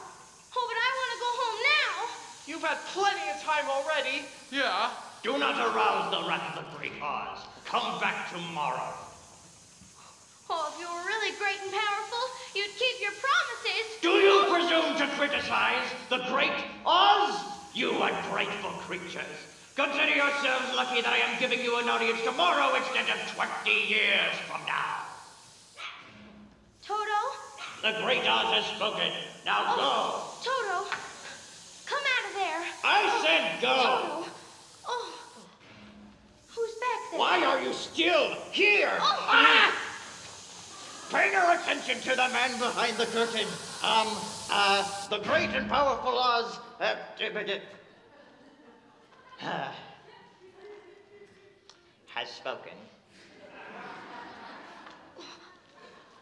Oh, but I want to go home now. You've had plenty of time already. Yeah? Do not arouse the wrath of the Great Oz. Come back tomorrow. Oh, if you were really great and powerful, you'd keep your promises. Do you presume to criticize the Great Oz? You ungrateful creatures. Consider yourselves lucky that I am giving you an audience tomorrow instead of 20 years from now. Toto? The Great Oz has spoken. Now go. Toto, come out of there. I said go. Toto. Oh, who's back there? Why are you still here? Oh. Ah! Pay no attention to the man behind the curtain. The great and powerful Oz, has spoken.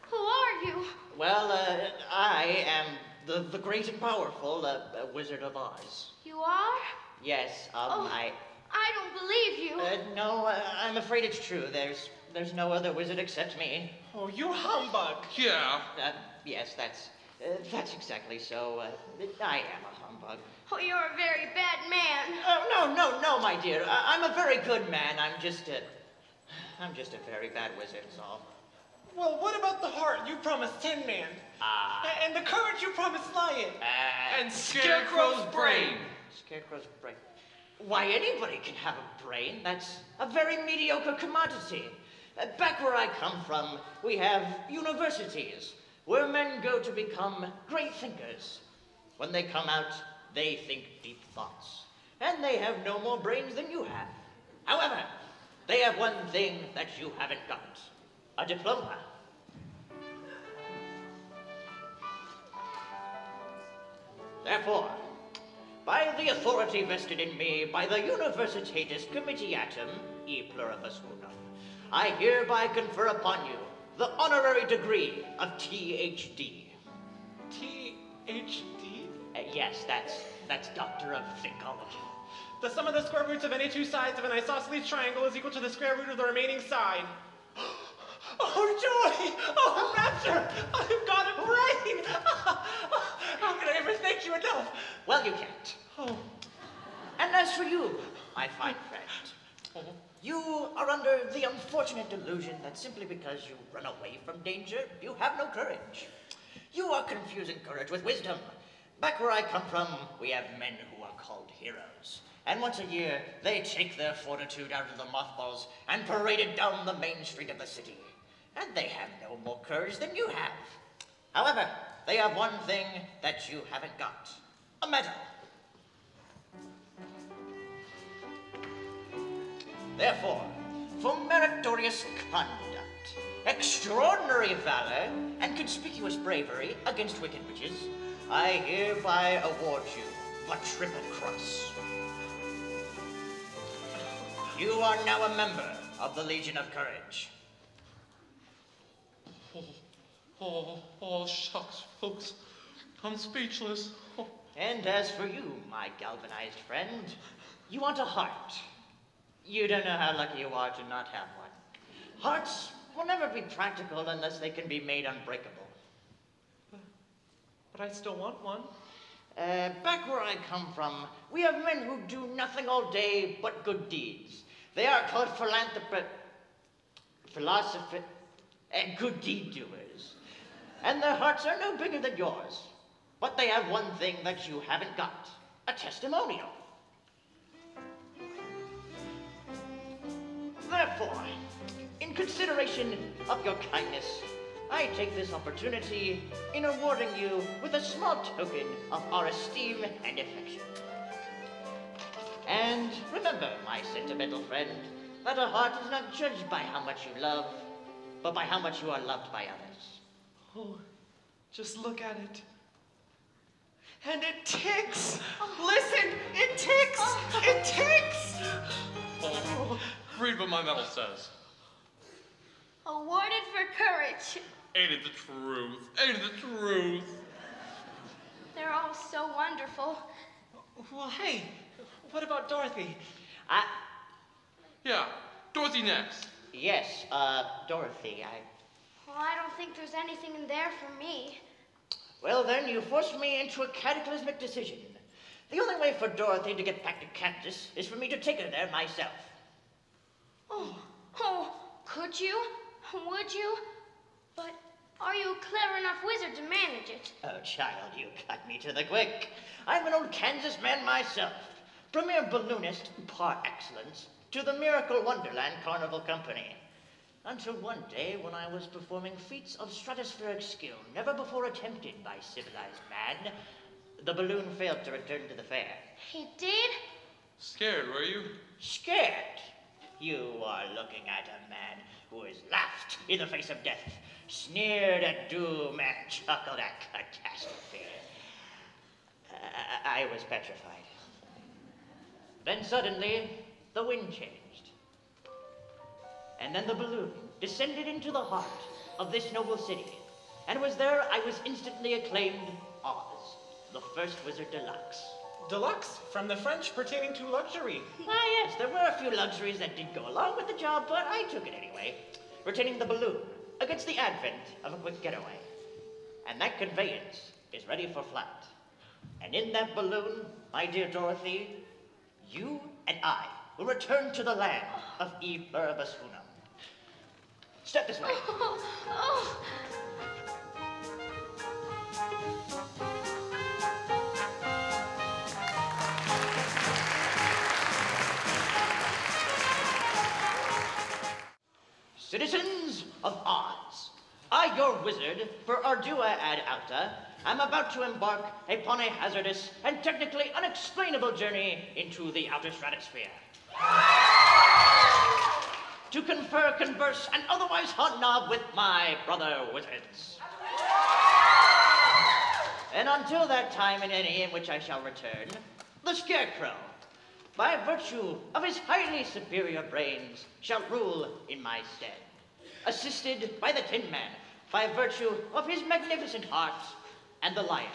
Who are you? Well, I am the great and powerful Wizard of Oz. You are? Yes, I don't believe you. No, I'm afraid it's true. There's no other wizard except me. Oh, you humbug. Yeah. Yes, that's exactly so. I am a humbug. Oh, you're a very bad man. No, my dear. I'm a very good man. I'm just a very bad wizard, is all. Well, what about the heart you promised Tin Man? And the courage you promised Lion? And Scarecrow's brain. Scarecrow's brain. Why, anybody can have a brain. That's a very mediocre commodity. Back where I come from, we have universities, where men go to become great thinkers. When they come out, they think deep thoughts. And they have no more brains than you have. However, they have one thing that you haven't got. A diploma. Therefore, by the authority vested in me by the Universitatis Comitiatum, e pluribus unum, I hereby confer upon you the honorary degree of THD. THD? Yes, that's Doctor of Thinkology. The sum of the square roots of any two sides of an isosceles triangle is equal to the square root of the remaining side. Oh, joy! Oh, rapture! I've got a brain! How can I ever thank you enough? Well, you can't. Oh. And as for you, my fine friend, you are under the unfortunate delusion that simply because you run away from danger, you have no courage. You are confusing courage with wisdom. Back where I come from, we have men who are called heroes. And once a year, they take their fortitude out of the mothballs and parade it down the main street of the city. And they have no more courage than you have. However, they have one thing that you haven't got. A medal. Therefore, for meritorious conduct, extraordinary valor, and conspicuous bravery against wicked witches, I hereby award you a triple cross. You are now a member of the Legion of Courage. Oh, shucks, folks. I'm speechless. Oh. And as for you, my galvanized friend, you want a heart. You don't know how lucky you are to not have one. Hearts will never be practical unless they can be made unbreakable. But I still want one. Back where I come from, we have men who do nothing all day but good deeds. They are called philosophers, and good deed doers. And their hearts are no bigger than yours. But they have one thing that you haven't got, a testimonial. Therefore, in consideration of your kindness, I take this opportunity in awarding you with a small token of our esteem and affection. And remember, my sentimental friend, that a heart is not judged by how much you love, but by how much you are loved by others. Oh, just look at it. And it ticks! Listen, it ticks! It ticks! Oh, read what my medal says. Awarded for courage. Ain't it the truth? Ain't it the truth? They're all so wonderful. Well, hey, what about Dorothy? Yeah, Dorothy next. Yes, Dorothy, Well, I don't think there's anything in there for me. Well, then, you forced me into a cataclysmic decision. The only way for Dorothy to get back to Kansas is for me to take her there myself. Oh, could you? Would you? But are you a clever enough wizard to manage it? Oh, child, you cut me to the quick. I'm an old Kansas man myself. Premier balloonist par excellence to the Miracle Wonderland Carnival Company. Until one day when I was performing feats of stratospheric skill never before attempted by civilized man, the balloon failed to return to the fair. He did? Scared, were you? Scared? You are looking at a man who has laughed in the face of death, sneered at doom, and chuckled at catastrophe. I was petrified. Then suddenly, the wind changed. And then the balloon descended into the heart of this noble city. And was there I was instantly acclaimed Oz, the first wizard deluxe. Deluxe, from the French pertaining to luxury. Ah, yes, there were a few luxuries that did go along with the job, but I took it anyway, retaining the balloon against the advent of a quick getaway. And that conveyance is ready for flight. And in that balloon, my dear Dorothy, you and I will return to the land of E Pluribus Unum. Step this way. Citizens of Oz, I, your wizard, per ardua ad alta, am about to embark upon a hazardous and technically unexplainable journey into the outer stratosphere. To confer, converse, and otherwise hobnob with my brother wizards. And until that time and any in which I shall return, the Scarecrow, by virtue of his highly superior brains, shall rule in my stead, assisted by the Tin Man, by virtue of his magnificent heart, and the Lion,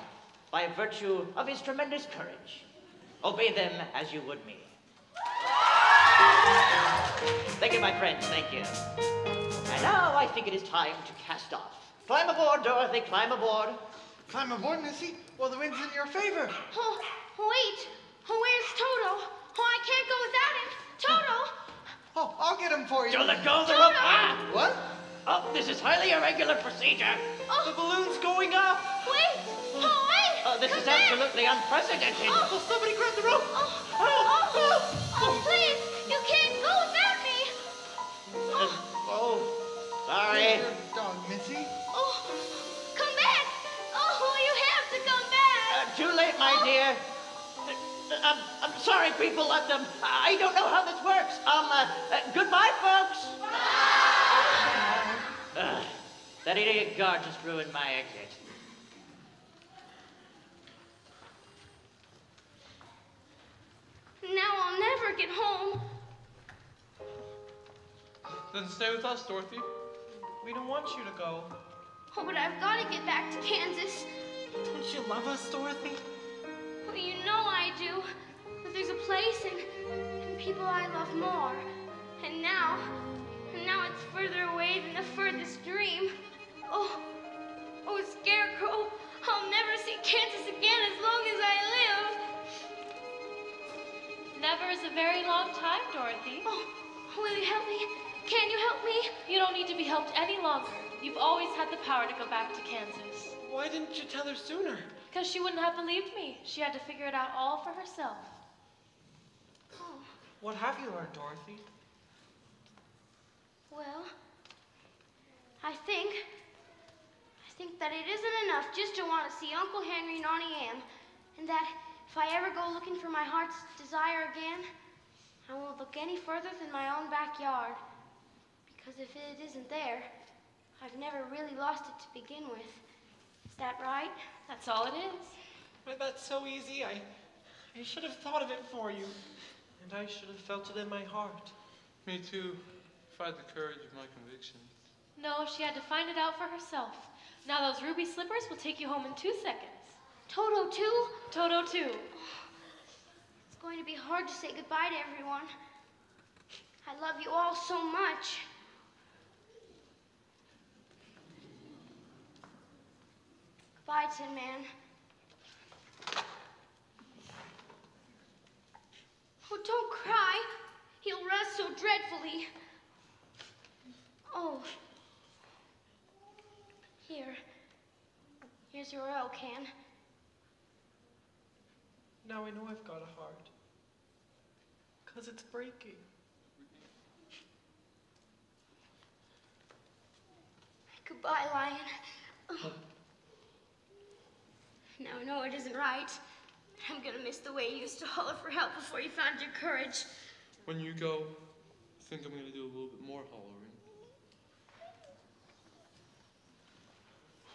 by virtue of his tremendous courage. Obey them as you would me. Thank you, my friends, thank you. And now I think it is time to cast off. Climb aboard, Dorothy, climb aboard. Climb aboard, Missy? Well, the wind's in your favor. Oh, wait. Where's Toto? I can't go without him. Toto! Oh, I'll get him for you. Don't let go of the rope. Ah! What? Oh, this is highly irregular procedure. The balloon's going up. Wait! Wait! This is absolutely unprecedented. Oh, somebody grab the rope. Please! You can't go without me! Sorry. Dog, Missy. Come back! Too late, my dear. I'm sorry, people. I don't know how this works. Goodbye, folks. That idiot guard just ruined my exit. Now I'll never get home. Then stay with us, Dorothy. We don't want you to go. Oh, but I've got to get back to Kansas. Don't you love us, Dorothy? Well, you know I do. But there's a place and people I love more. And now it's further away than the furthest dream. Oh, Scarecrow, I'll never see Kansas again as long as I live. Never is a very long time, Dorothy. Oh, will you help me? Can you help me? You don't need to be helped any longer. You've always had the power to go back to Kansas. Why didn't you tell her sooner? Because she wouldn't have believed me. She had to figure it out all for herself. Oh, What have you learned, Dorothy? well, I think that it isn't enough just to want to see Uncle Henry and Auntie Anne, and that if I ever go looking for my heart's desire again, I won't look any further than my own backyard. Because if it isn't there, I've never really lost it to begin with. Is that right? That's all it is. But that's so easy. I should have thought of it for you. And I should have felt it in my heart. Me too, if I had the courage of my convictions. No, she had to find it out for herself. Now those ruby slippers will take you home in 2 seconds. Toto too? Toto too. It's going to be hard to say goodbye to everyone. I love you all so much. Goodbye, Tin Man. Oh, don't cry. He'll rust so dreadfully. Oh. Here's your oil can. Now I know I've got a heart. 'Cause it's breaking. Goodbye, Lion. Oh. Now I know it isn't right. I'm gonna miss the way you used to holler for help before you found your courage. When you go, I think I'm going to do a little bit more hollering.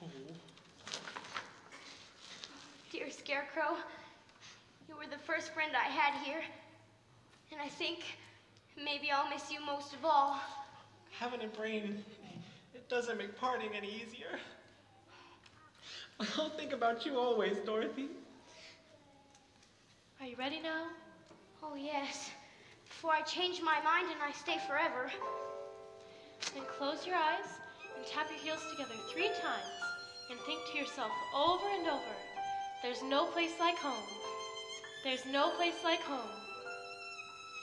Oh. Dear Scarecrow, you were the first friend I had here. And I think maybe I'll miss you most of all. Having a brain, it doesn't make parting any easier. I'll think about you always, Dorothy. Are you ready now? Oh, yes. Before I change my mind and I stay forever. Then close your eyes and tap your heels together 3 times and think to yourself over and over, there's no place like home. There's no place like home.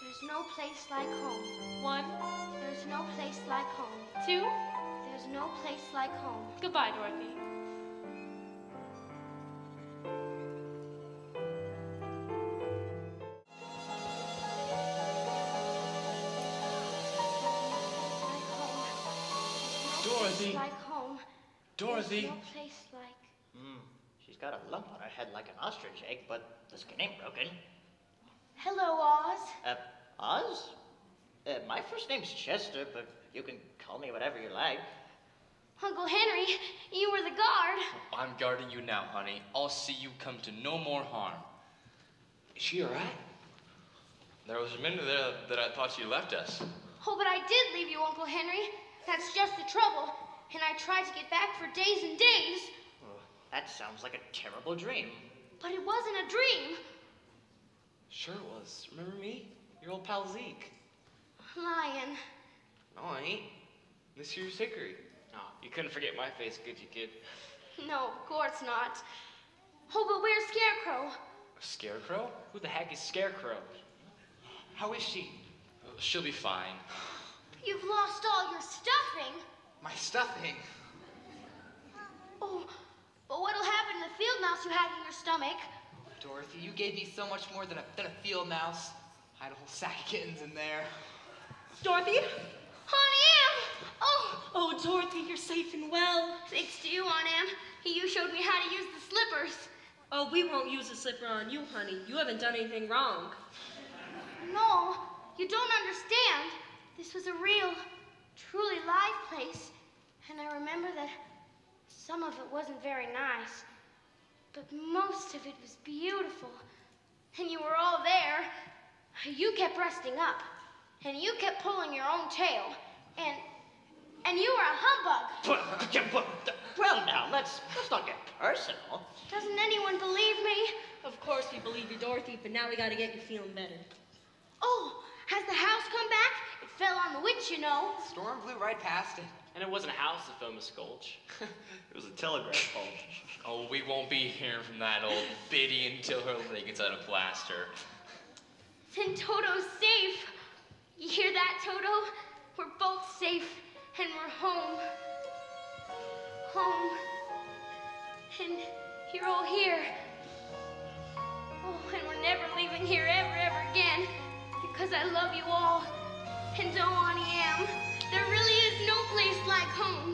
There's no place like home. 1. There's no place like home. 2. There's no place like home. Goodbye, Dorothy. Dorothy. Like home. Dorothy. There's no place like... She's got a lump on her head like an ostrich egg, but the skin ain't broken. Hello, Oz. Oz? My first name's Chester, but you can call me whatever you like. Uncle Henry, you were the guard. I'm guarding you now, honey. I'll see you come to no more harm. Is she all right? There was a minute there that I thought you left us. Oh, but I did leave you, Uncle Henry. That's just the trouble. And I tried to get back for days and days. Oh, that sounds like a terrible dream. But it wasn't a dream. Sure it was. Remember me? Your old pal Zeke. Lion. No, I ain't. This year's Hickory. Oh, you couldn't forget my face, could you, kid? No, of course not. Oh, but where's Scarecrow? A scarecrow? Who the heck is Scarecrow? How is she? Oh, she'll be fine. You've lost all your stuffing. My stuffing? Oh, but what'll happen to the field mouse you had in your stomach? Dorothy, you gave me so much more than a field mouse. I had a whole sack of kittens in there. Dorothy? Aunt Em! Oh, Dorothy, you're safe and well. Thanks to you, Aunt Em. You showed me how to use the slippers. Oh, we won't use a slipper on you, honey. You haven't done anything wrong. No, you don't understand. This was a real, truly live place. And I remember that some of it wasn't very nice, but most of it was beautiful. And you were all there. You kept resting up, and you kept pulling your own tail, and you were a humbug. Well, now, let's not get personal. Doesn't anyone believe me? Of course we believe you, Dorothy, but now we gotta get you feeling better. Oh, has the house come back? It fell on the witch, you know. Storm blew right past it. And it wasn't a house, the famous Gulch. It was a telegraph pole. Oh, we won't be hearing from that old biddy until her leg gets out of plaster. Then Toto's safe. You hear that, Toto? We're both safe, and we're home. Home. And you're all here. Oh, and we're never leaving here ever again, because I love you all. And oh, Auntie Am, there really is no place like home.